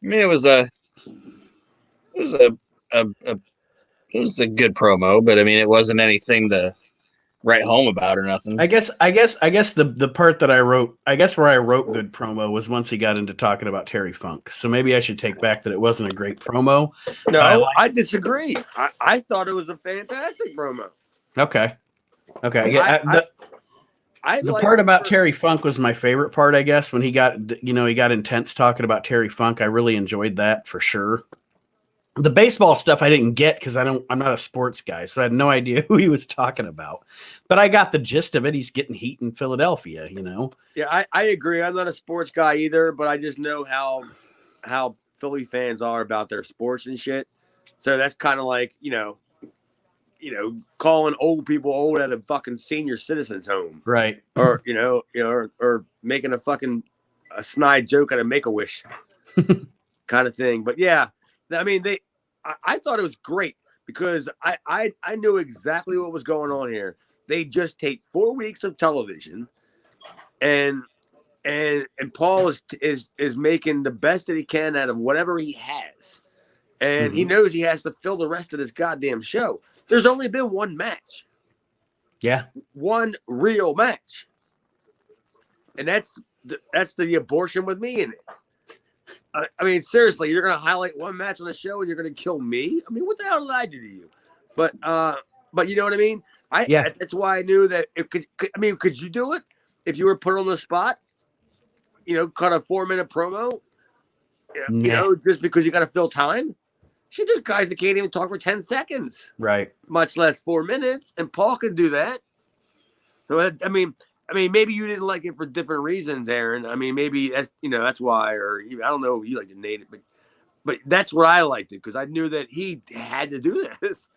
I mean, it was a good promo, but I mean, it wasn't anything to write home about or nothing. I guess the part that I wrote, where I wrote good promo was once he got into talking about Terry Funk. So maybe I should take back that it wasn't a great promo. No, I disagree. I thought it was a fantastic promo. Okay. I The part about Terry Funk was my favorite part, I guess, when he got intense talking about Terry Funk. I really enjoyed that for sure. The baseball stuff I didn't get because I'm not a sports guy, so I had no idea who he was talking about. But I got the gist of it. He's getting heat in Philadelphia, Yeah, I agree. I'm not a sports guy either, but I just know how Philly fans are about their sports and shit. So that's kind of like, calling old people old at a fucking senior citizens home. Right. Or, or making a snide joke at a Make-A-Wish kind of thing. But yeah, I mean, I thought it was great because I knew exactly what was going on here. They just take 4 weeks of television and Paul is making the best that he can out of whatever he has. And he knows he has to fill the rest of this goddamn show. There's only been one match. Yeah. One real match. And that's the abortion with me in it. I mean, seriously, you're going to highlight one match on the show and you're going to kill me? I mean, what the hell did I do to you? But you know what I mean? That's why I knew that could you do it if you were put on the spot? Cut a 4-minute promo? Just because you got to fill time? Shit, there's guys that can't even talk for 10 seconds. Right. Much less 4 minutes. And Paul can do that. So, I mean, maybe you didn't like it for different reasons, Aaron. I mean, maybe that's why, or even, I don't know if you like to name it, but that's where I liked it because I knew that he had to do this.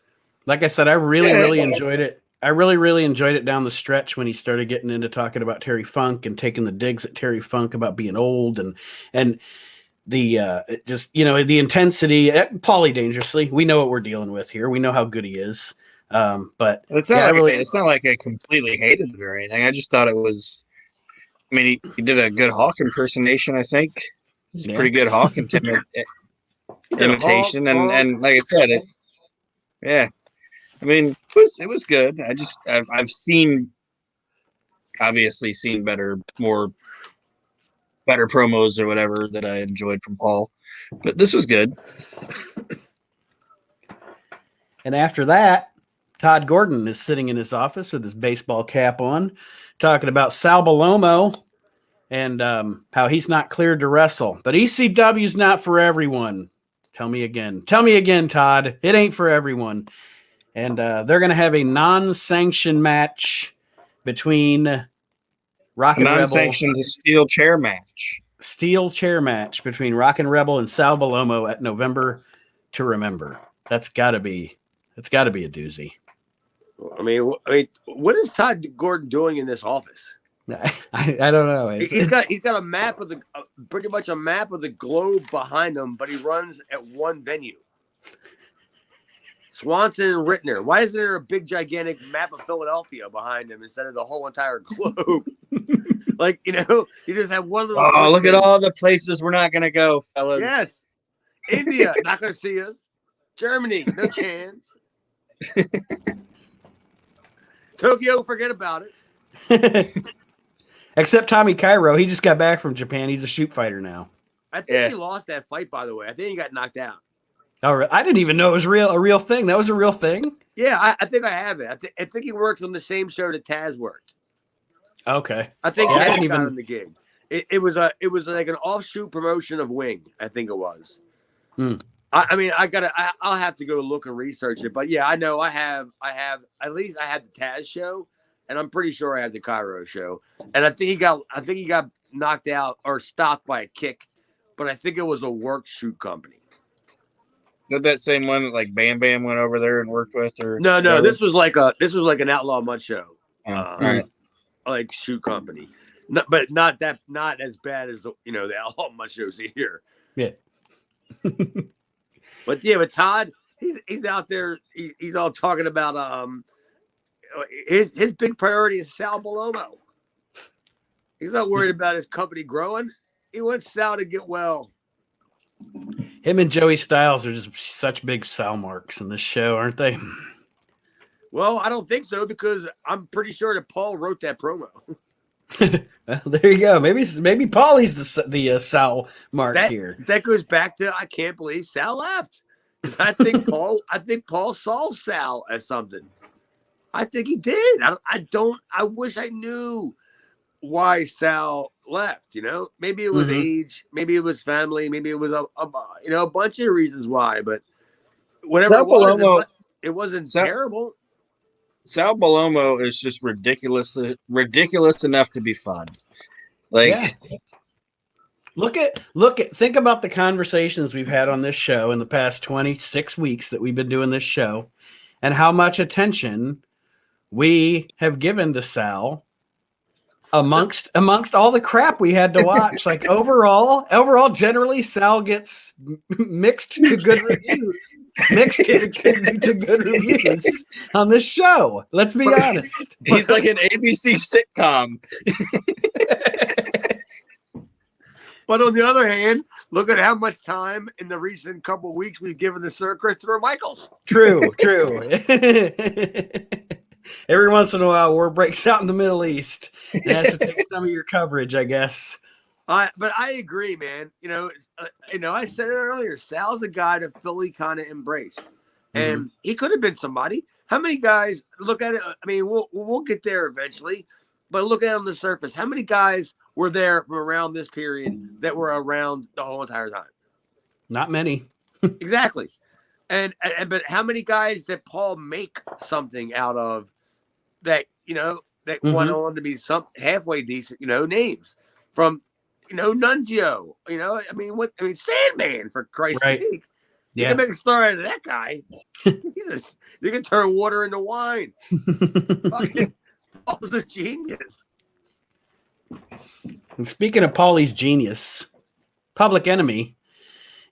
Like I said, I really enjoyed it. I really enjoyed it down the stretch when he started getting into talking about Terry Funk and taking the digs at Terry Funk about being old and the the intensity. Paulie Dangerously, we know what we're dealing with here. We know how good he is. But it's not like I completely hated it or anything. I just thought it was. I mean, he did a good Hawk impersonation. I think it's a pretty good Hawk imitation, and like I said, I mean, it was good. I've obviously seen better promos or whatever that I enjoyed from Paul, but this was good. And after that, Todd Gordon is sitting in his office with his baseball cap on, talking about Sal Balomo and how he's not cleared to wrestle. But ECW's not for everyone. Tell me again, Todd. It ain't for everyone. And they're going to have a non-sanctioned match between Rock and Rebel. Non-sanctioned steel chair match. Steel chair match between Rock and Rebel and Sal Balomo at November to Remember. That's got to be a doozy. I mean, what is Todd Gordon doing in this office? I don't know. He's got a map of the pretty much a map of the globe behind him, but he runs at one venue. Swanson and Rittner. Why isn't there a big gigantic map of Philadelphia behind him instead of the whole entire globe? Like, you just have one little. Oh, look at all the places we're not gonna go, fellas. Yes. India, not gonna see us. Germany, no chance. Tokyo, forget about it. Except Tommy Cairo, he just got back from Japan. He's a shoot fighter now. I think he lost that fight, by the way. I think he got knocked out. Oh, I didn't even know it was a real thing. That was a real thing? Yeah, I think I have it. I think he works on the same show that Taz worked. Okay. I think Taz got him the gig. It was like an offshoot promotion of Wing, I think it was. I mean, I'll have to go look and research it. But yeah, I know I have at least I had the Taz show, and I'm pretty sure I had the Cairo show. And I think he got knocked out or stopped by a kick, but I think it was a work shoot company. Is that same one that like Bam Bam went over there and worked with, or no? This was like an Outlaw Mud show, right. Like shoot company, but not as bad as the Outlaw Mud shows here. Yeah. But Todd, he's out there. He's all talking about his big priority is Sal Balomo. He's not worried about his company growing. He wants Sal to get well. Him and Joey Styles are just such big Sal marks in this show, aren't they? Well, I don't think so because I'm pretty sure that Paul wrote that promo. Well, there you go. Maybe Paulie's the Sal mark here. That goes back to I can't believe Sal left. I think Paul saw Sal as something. I think he did. I wish I knew why Sal left. Maybe it was age, maybe it was family, maybe it was a bunch of reasons why. But whatever it wasn't terrible. Sal Balomo is just ridiculous enough to be fun. Like, think about the conversations we've had on this show in the past 26 weeks that we've been doing this show, and how much attention we have given to Sal amongst all the crap we had to watch. Like overall, generally Sal gets mixed to good reviews. Mixed to good reviews on this show. Let's be honest. He's like an ABC sitcom. But on the other hand, look at how much time in the recent couple of weeks we've given to Sir Christopher Michaels. True. Every once in a while, war breaks out in the Middle East. It has to take some of your coverage, I guess. But I agree, man. I said it earlier. Sal's a guy that Philly kind of embraced, and he could have been somebody. How many guys look at it? I mean, we'll get there eventually, but look at it on the surface. How many guys were there from around this period that were around the whole entire time? Not many. Exactly. But how many guys did Paul make something out of that? That went on to be some halfway decent, names from. Nunzio, Sandman, for Christ's sake. You can make a story out of that guy. You can turn water into wine. Fucking Paul's a genius. And speaking of Paulie's genius, Public Enemy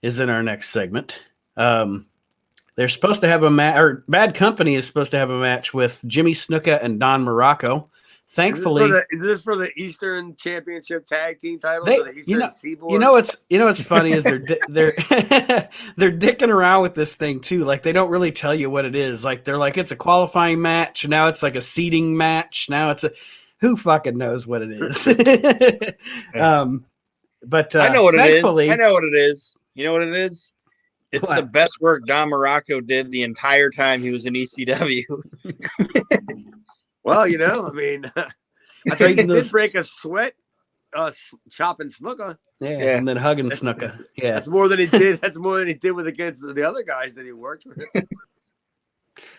is in our next segment. They're supposed to have a match, or Bad Company is supposed to have a match with Jimmy Snuka and Don Morocco. Thankfully, is this for the Eastern Championship Tag Team titles? The Eastern Seaboard? What's funny is they're they're dicking around with this thing too. Like they don't really tell you what it is. Like they're like it's a qualifying match. Now it's like a seeding match. Now it's who fucking knows what it is. But I know what it is. I know what it is. You know what it is? It's the best work Don Morocco did the entire time he was in ECW. Well, I think he did break a sweat chopping Snuka. Yeah, and then hugging Snuka. Yeah. That's more than he did. That's more than he did with against the other guys that he worked with.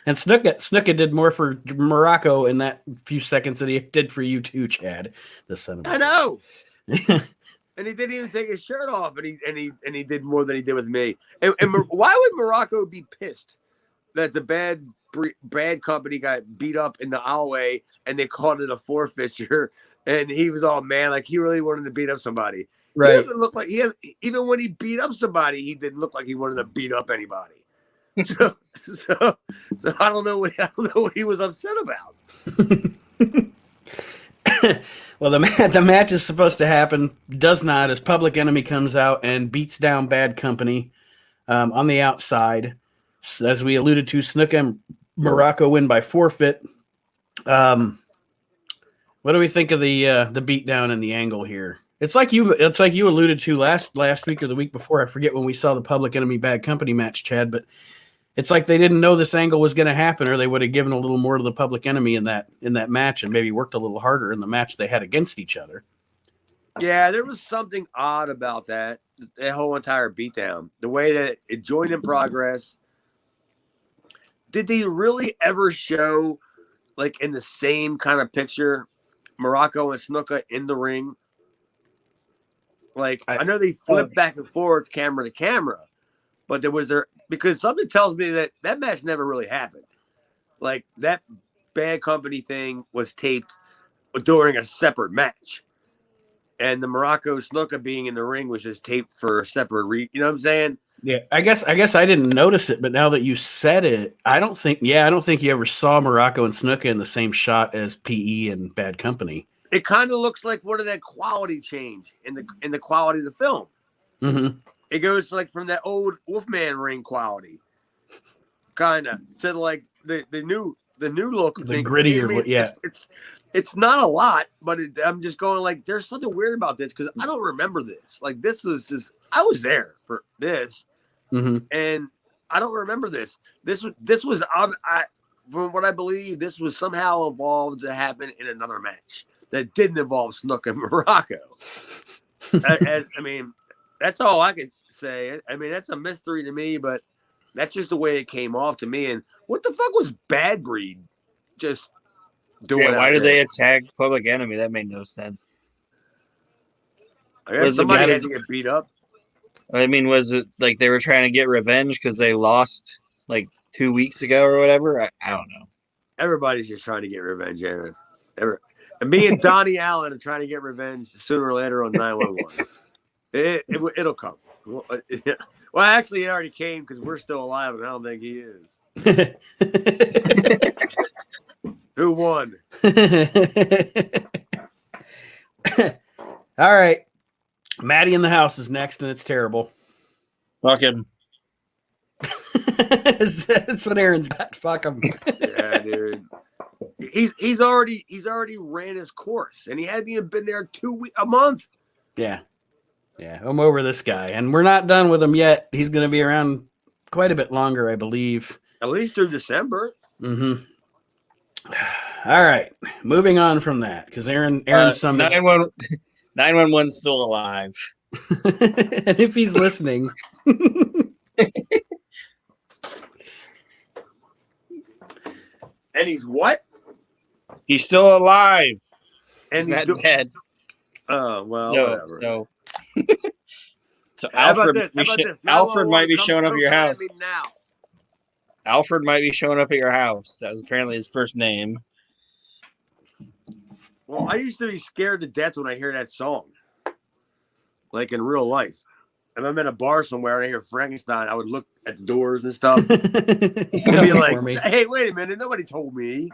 And Snuka did more for Morocco in that few seconds that he did for you too, Chad. The son of I know. And he didn't even take his shirt off, and he did more than he did with me. And why would Morocco be pissed that the Bad Company got beat up in the alleyway and they called it a forfeiture and he was all mad, like he really wanted to beat up somebody. He Right. doesn't look like he has. Even when he beat up somebody, he didn't look like he wanted to beat up anybody. So, so, so I don't know what he was upset about. Well, the match is supposed to happen, does not, as Public Enemy comes out and beats down Bad Company on the outside. As we alluded to, Snuka and Morocco win by forfeit. What do we think of the beatdown and the angle here? It's like you alluded to last week or the week before. I forget when we saw the Public Enemy Bad Company match, Chad, but it's like they didn't know this angle was going to happen, or they would have given a little more to the Public Enemy in that match and maybe worked a little harder in the match they had against each other. Yeah, there was something odd about that whole entire beatdown. The way that it joined in progress. Did they really ever show, like in the same kind of picture, Morocco and Snuka in the ring? Like I know they flipped back and forth, camera to camera, but because something tells me that match never really happened. Like that Bad Company thing was taped during a separate match, and the Morocco Snuka being in the ring was just taped for a separate. You know what I'm saying? Yeah, I guess I didn't notice it, but now that you said it, I don't think you ever saw Morocco and Snuka in the same shot as PE and Bad Company. It kind of looks like one of that quality change in the quality of the film. Mm-hmm. It goes like from that old Wolfman ring quality, kind of to like the new look. The grittier, I mean, yeah. It's not a lot, but I'm just going like, there's something weird about this because I don't remember this. Like this was just I was there for this, and I don't remember this. This was from what I believe, this was somehow evolved to happen in another match that didn't involve Snook and Morocco. I mean, that's all I could say. I mean, that's a mystery to me, but that's just the way it came off to me. And what the fuck was Bad Breed just doing? Yeah, why did there? they attack Public Enemy? That made no sense. I guess somebody had to get beat up. I mean, was it like they were trying to get revenge because they lost like 2 weeks ago or whatever? I don't know. Everybody's just trying to get revenge, Aaron. And me and Donnie Allen are trying to get revenge sooner or later on 911. It'll come. Well, actually, it already came because we're still alive, and I don't think he is. Who won? All right. Maddie in the house is next, and it's terrible. Fuck him. That's what Aaron's got. Fuck him. Yeah, dude. He's already ran his course, and he hadn't even been there a month. Yeah. I'm over this guy, and we're not done with him yet. He's going to be around quite a bit longer, I believe. At least through December. Mm-hmm. All right, moving on from that because Aaron summed 911's still alive, and if he's listening. And he's what? He's still alive. And he's not dead. Oh well, whatever. So Alfred might be showing up at your house. Now. Alfred might be showing up at your house. That was apparently his first name. Well, I used to be scared to death when I hear that song, like in real life. If I'm in a bar somewhere and I hear Frankenstein, I would look at the doors and stuff and be like, "Hey, wait a minute! Nobody told me."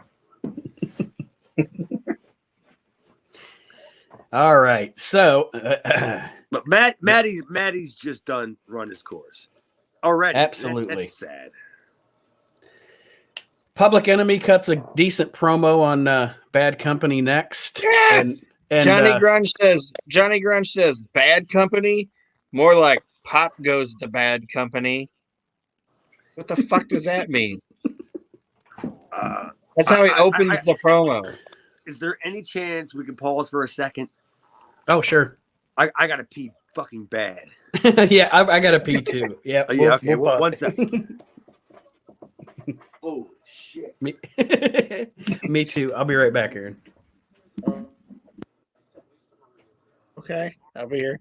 All right, so but Maddie's just done run his course already. Absolutely, that's sad. Public Enemy cuts a decent promo on Bad Company next. Yes! And Johnny Grunge says Bad Company, more like Pop goes to Bad Company. What the fuck does that mean? That's how he opens the promo. Is there any chance we can pause for a second? Oh, sure. I gotta pee fucking bad. Yeah, I gotta pee too. Yeah. Okay. One second. Oh shit. Me too. I'll be right back, Aaron. Okay, I'll be here.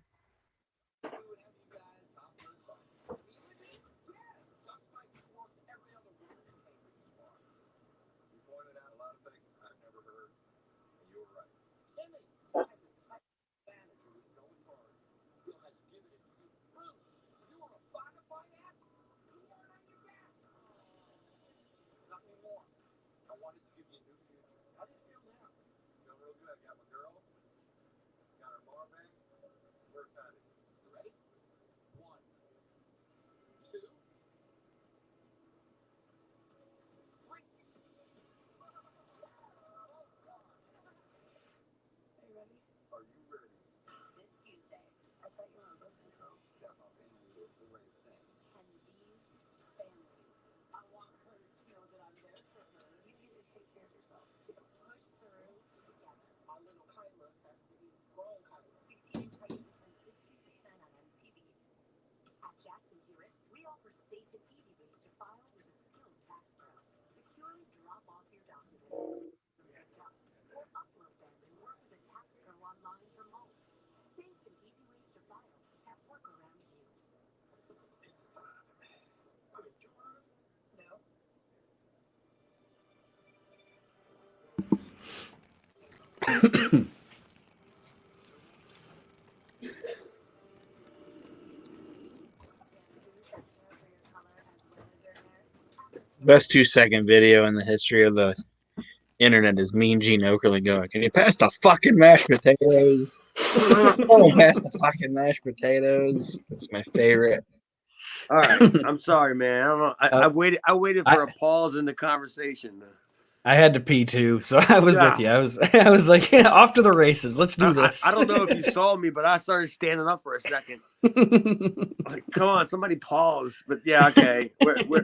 Best 2-second video in the history of the internet is Mean Gene Okerlund going, "Can you pass the fucking mashed potatoes? Oh, pass the fucking mashed potatoes." That's my favorite. All right, I'm sorry, man. I don't know. I waited for a pause in the conversation. I had to pee too, so I was with you. I was like, yeah, off to the races. Let's do this. I don't know if you saw me, but I started standing up for a second. Like, come on, somebody pause. But yeah, okay.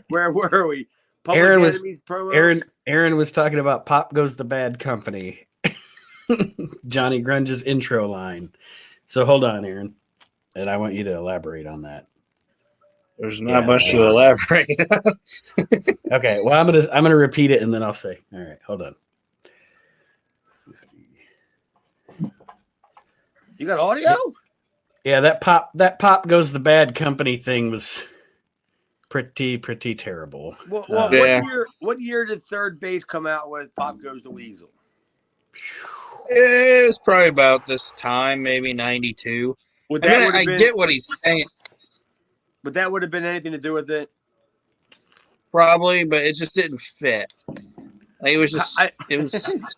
Where were we? Aaron was talking about Pop Goes the Bad Company. Johnny Grunge's intro line. So hold on, Aaron, and I want you to elaborate on that. There's not much to elaborate. Okay, well, I'm gonna repeat it and then I'll say. All right, hold on. You got audio? Yeah, that Pop Goes the Bad Company thing was pretty terrible. Well, what year did Third Base come out with Pop Goes the Weasel? It was probably about this time, maybe 92. I get what he's saying. But that would have been anything to do with it? Probably, but it just didn't fit. Like, it was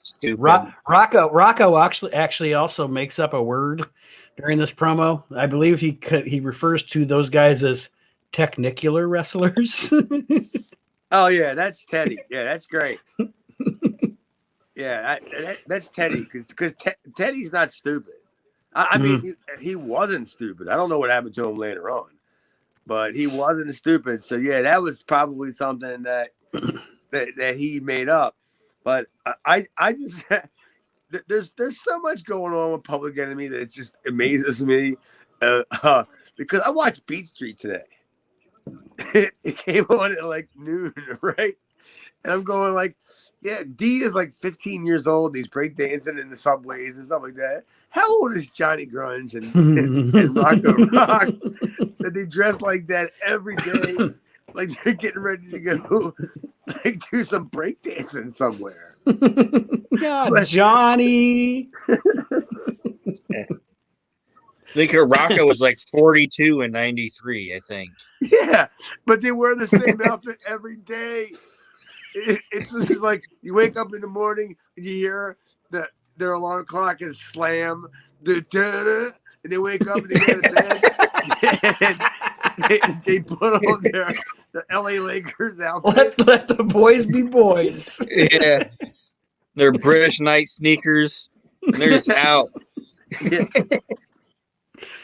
stupid. Rocco actually also makes up a word during this promo. I believe he refers to those guys as technicular wrestlers. Oh yeah, that's Teddy. Yeah, that's great. Yeah, that's Teddy because Teddy's not stupid. I mean, he wasn't stupid. I don't know what happened to him later on, but he wasn't stupid. So yeah, that was probably something that he made up. But I just there's so much going on with Public Enemy that it just amazes me because I watched Beat Street today. It came on at like noon, right? And I'm going like, yeah, D is like 15 years old and he's breakdancing in the subways and stuff like that. How old is Johnny Grunge and Rocco Rock that they dress like that every day? Like they're getting ready to go like do some breakdancing somewhere. God, Johnny. I think Rocco was like 42 and 93, I think. Yeah, but they wear the same outfit every day. It's just like you wake up in the morning and you hear that their alarm clock is slam, and they wake up and they go to bed and they put on the LA Lakers outfit. Let the boys be boys. Yeah, they're British night sneakers. And they're just out. Yeah.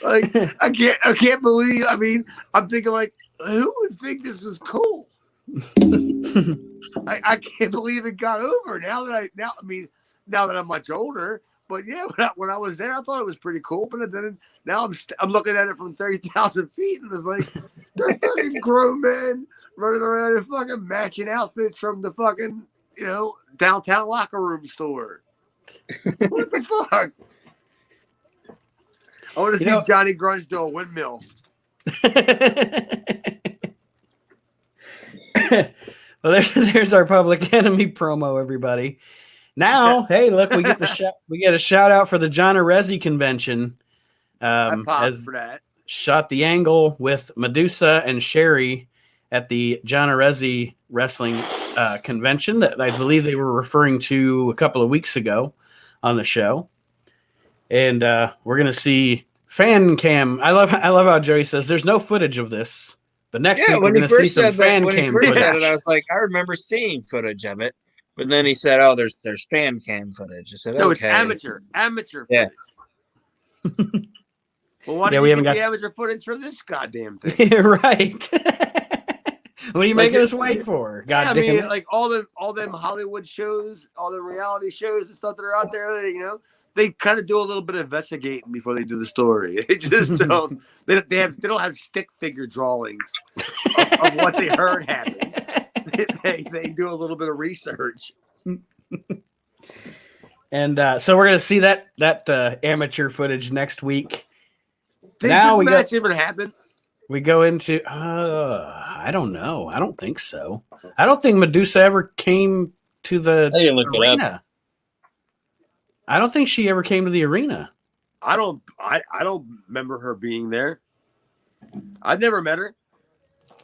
Like I can't believe. I mean, I'm thinking like, who would think this is cool? I can't believe it got over. Now that I'm much older, but yeah, when I was there, I thought it was pretty cool. But then now I'm looking at it from 30,000 feet, and it's like they're fucking grown men running around in fucking matching outfits from the fucking downtown locker room store. What the fuck? I want to see Johnny Grunge do a windmill. Well, there's our Public Enemy promo, everybody. Now, hey, look, we get a shout out for the John Arezzi convention. I popped for that. Shot the angle with Medusa and Sherry at the John Arezzi Wrestling convention that I believe they were referring to a couple of weeks ago on the show. And we're going to see fan cam. I love how Joey says there's no footage of this. But next week we're going to see some fan cam footage. Said it, I was like, I remember seeing footage of it. But then he said, "Oh, there's fan cam footage." I said, "No, it's amateur footage." Yeah. Well, why did we haven't got the amateur footage for this goddamn thing? Right. What are you making us wait for? God I mean, like all them Hollywood shows, all the reality shows and stuff that are out there, you know, they kind of do a little bit of investigating before they do the story. They just don't. They don't have stick figure drawings of what they heard happen. They do a little bit of research. And so we're gonna see that amateur footage next week. Did this match even happen? We go into I don't know. I don't think so. I don't think Medusa ever came to the arena. I don't think she ever came to the arena. I don't remember her being there. I've never met her.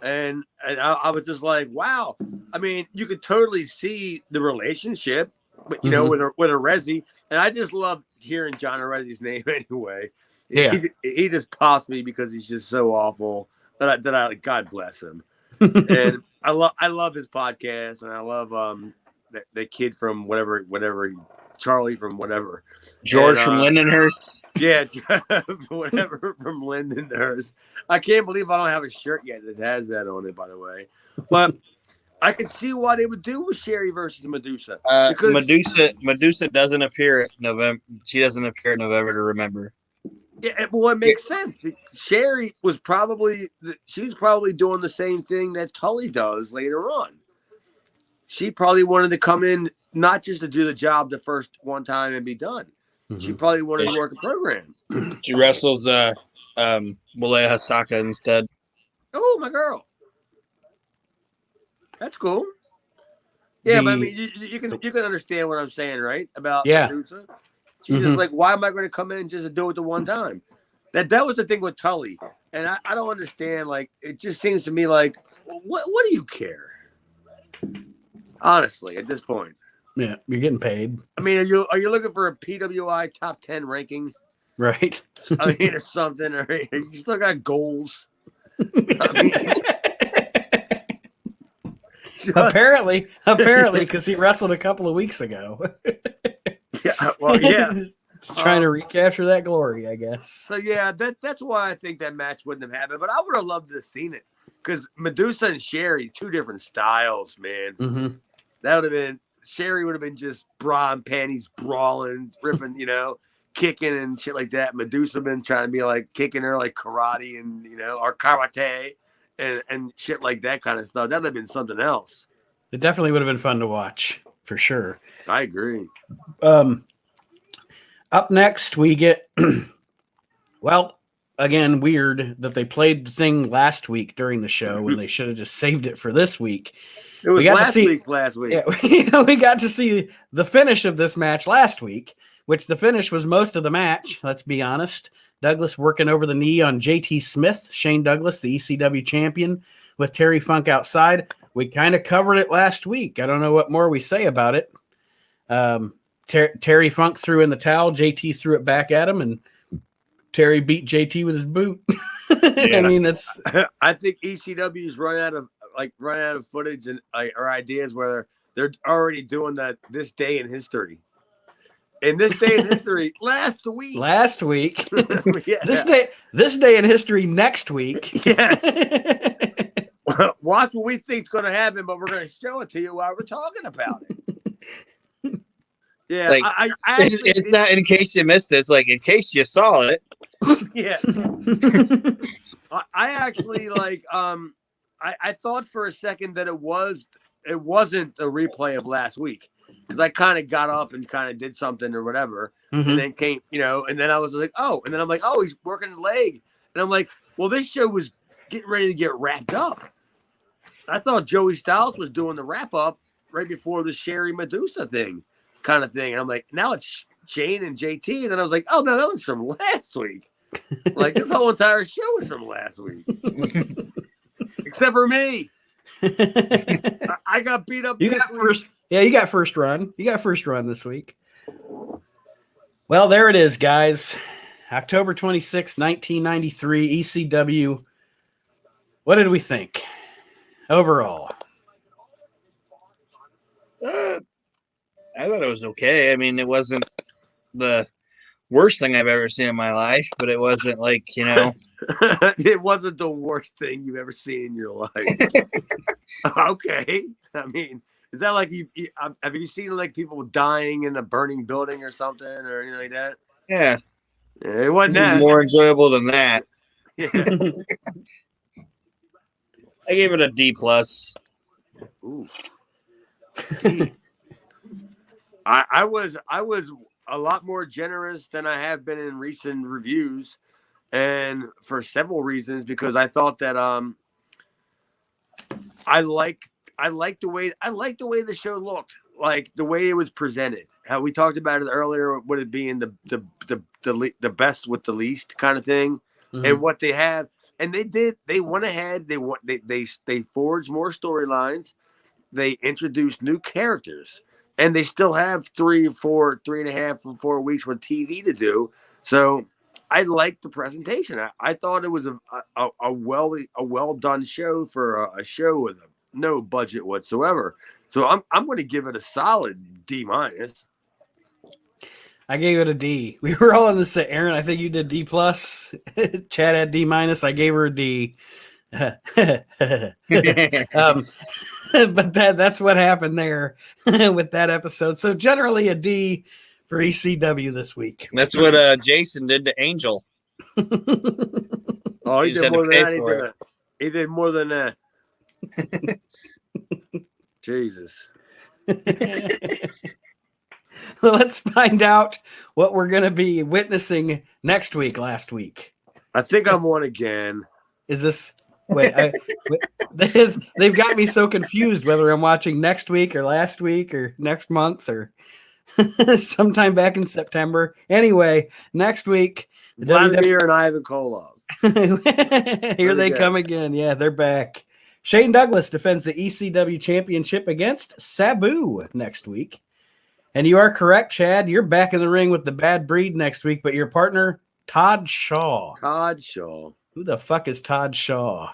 And I was just like, wow. I mean, you could totally see the relationship, but you know, with Arezzi. And I just love hearing John Arezzi's name anyway. Yeah, he just pops me because he's just so awful that I God bless him. And I love his podcast, and I love the kid from whatever Charlie from whatever George from Lindenhurst. Yeah, whatever from Lindenhurst. I can't believe I don't have a shirt yet that has that on it, by the way. But I can see why they would do with Sherry versus Medusa. Because Medusa doesn't appear at November. She doesn't appear in November to Remember. Yeah, well, it makes sense. Sherry was probably doing the same thing that Tully does later on. She probably wanted to come in not just to do the job the first one time and be done. Mm-hmm. She probably wanted to work a program. She wrestles Wale Hasaka instead. Oh, my girl. That's cool. Yeah, but I mean, you can understand what I'm saying, right? About Medusa. She's just like, why am I going to come in just to do it the one time? That was the thing with Tully. And I don't understand. Like, it just seems to me like, what do you care? Honestly, at this point. Yeah, you're getting paid. I mean, are you looking for a PWI top 10 ranking? Right. I mean, or something. Or you still got goals. I mean, apparently, because he wrestled a couple of weeks ago. Yeah, well, yeah. Just trying to recapture that glory, I guess. So yeah, that's why I think that match wouldn't have happened. But I would have loved to have seen it because Medusa and Sherry, two different styles, man. Mm-hmm. That would have been Sherry would have been just bra and panties brawling, ripping, kicking and shit like that. Medusa been trying to be like kicking her like karate and or karate and shit like that kind of stuff. That would have been something else. It definitely would have been fun to watch for sure. I agree. Up next, we get, well, again, weird that they played the thing last week during the show when they should have just saved it for this week. It was last week. Yeah, we got to see the finish of this match last week, which the finish was most of the match, let's be honest. Douglas working over the knee on JT Smith, Shane Douglas, the ECW champion, with Terry Funk outside. We kind of covered it last week. I don't know what more we say about it. Terry Funk threw in the towel. JT threw it back at him, and Terry beat JT with his boot. Yeah. I mean, I think ECW's run out of footage and or ideas where they're already doing that this day in history. In this day in history, last week. Yeah. This day in history next week. Yes. Watch what we think's going to happen, but we're going to show it to you while we're talking about it. Yeah, it's not in case you missed it. It's like in case you saw it. Yeah. I actually I thought for a second that it wasn't a replay of last week because I kind of got up and kind of did something or whatever, and then came, and then I was like, oh, and then I'm like, oh, he's working the leg, and I'm like, well, this show was getting ready to get wrapped up. I thought Joey Styles was doing the wrap up right before the Sherry Medusa thing. Kind of thing. And I'm like, now it's Shane and JT. And then I was like, oh, no, that was from last week. Like, this whole entire show was from last week. Except for me. I got beat up You this got week. first. Yeah, you got first run. You got first run this week. Well, there it is, guys. October 26, 1993, ECW. What did we think overall? I thought it was okay. I mean, it wasn't the worst thing I've ever seen in my life, but it wasn't like, you know. It wasn't the worst thing you've ever seen in your life. Okay. I mean, is that like have you seen like people dying in a burning building or something or anything like that? Yeah, It wasn't this is that. more enjoyable than that. Yeah. I gave it a D plus. Ooh. D. I was a lot more generous than I have been in recent reviews, and for several reasons, because I thought that I like the way the show looked, like the way it was presented. How we talked about it earlier, with it being the best with the least kind of thing, and what they have, and they went ahead, they forged more storylines, they introduced new characters, and they still have 3.5 or 4 weeks with TV to do. So I liked the presentation. I thought it was a well done show for a show with no budget whatsoever. So I'm going to give it a solid D minus. I gave it a D. We were all in the same. Aaron, I think you did D plus. Chad had D minus. I gave her a D. But that's what happened there with that episode. So generally a D for ECW this week. That's what Jason did to Angel. Oh, he just did had to more than pay that. for it. He did more than that. Jesus. Well, let's find out what we're going to be witnessing next week. Last week, I think I'm on again. is this? Wait, they've got me so confused whether I'm watching next week or last week or next month or sometime back in September. Anyway, next week, Vladimir and Ivan Koloff. Here they come again. Yeah, they're back. Shane Douglas defends the ECW championship against Sabu next week. And you are correct, Chad. You're back in the ring with the Bad Breed next week, but your partner, Todd Shaw. Todd Shaw. Who the fuck is Todd Shaw?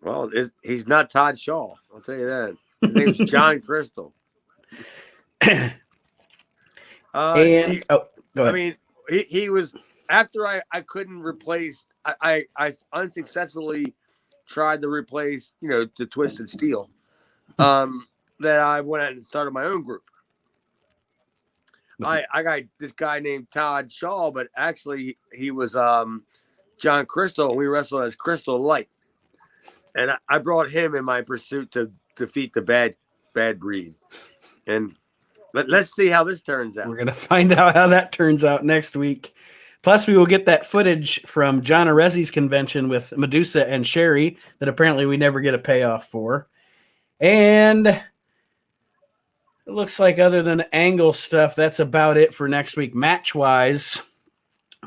Well, he's not Todd Shaw. I'll tell you that. His name's John Crystal. Go ahead. I mean, he was, after I couldn't replace, I unsuccessfully tried to replace, the Twisted Steel, that I went out and started my own group. I got this guy named Todd Shaw, but actually he was John Crystal, and we wrestled as Crystal Light. And I brought him in my pursuit to defeat the bad breed. And let's see how this turns out. We're going to find out how that turns out next week. Plus, we will get that footage from John Arezzi's convention with Medusa and Sherry that apparently we never get a payoff for. And it looks like other than Angle stuff, that's about it for next week match-wise.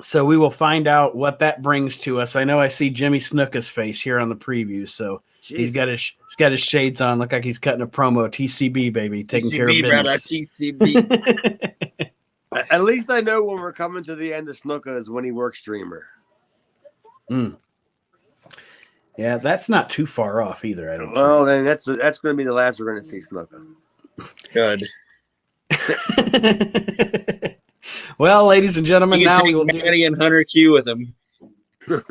So we will find out what that brings to us. I know I see Jimmy Snuka's face here on the preview, so he's got his shades on. Look like he's cutting a promo. TCB, baby, taking care of business. TCB. At least I know when we're coming to the end of Snuka is when he works streamer. Yeah, that's not too far off either. I don't. Well, then that's going to be the last we're going to see Snuka. Good. Well, ladies and gentlemen, now we will do Matty and Hunter Q with him. He'll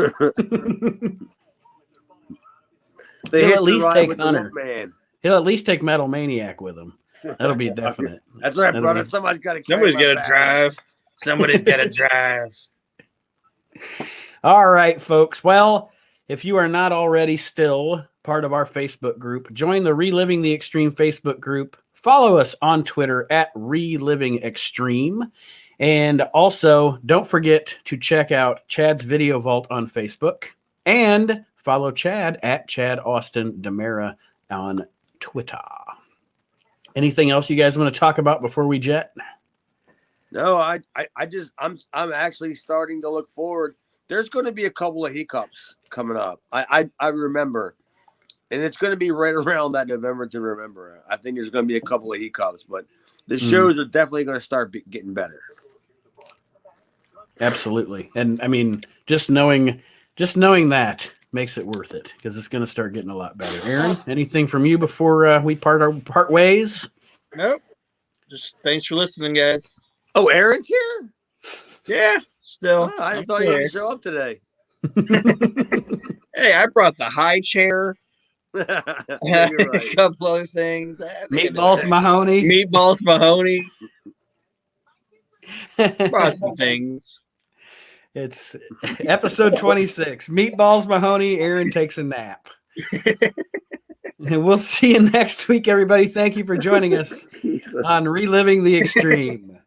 at least take Hunter. He'll at least take Metal Maniac with him. That'll be definite. That's right, brother. Somebody's got to drive. Somebody's got to drive. All right, folks. Well, if you are not already still part of our Facebook group, join the Reliving the Extreme Facebook group. Follow us on Twitter at Reliving Extreme. And also, don't forget to check out Chad's Video Vault on Facebook. And follow Chad at Chad Austin Demera on Twitter. Anything else you guys want to talk about before we jet? No, I'm actually starting to look forward. There's going to be a couple of hiccups coming up. I remember And it's going to be right around that November to remember. I think there's going to be a couple of hiccups, but the shows are definitely going to start getting better. Absolutely. And I mean, just knowing that makes it worth it because it's going to start getting a lot better. Aaron, anything from you before we part ways? Nope. Just thanks for listening, guys. Oh, Aaron's here? Yeah, still. Oh, I thought he didn't show up today. Hey, I brought the high chair. Yeah, you're right. A couple other things. Meatballs Mahoney. Meatballs Mahoney. Brought some things. It's episode 26. Meatballs Mahoney. Aaron takes a nap. And we'll see you next week, everybody. Thank you for joining us on Reliving the Extreme.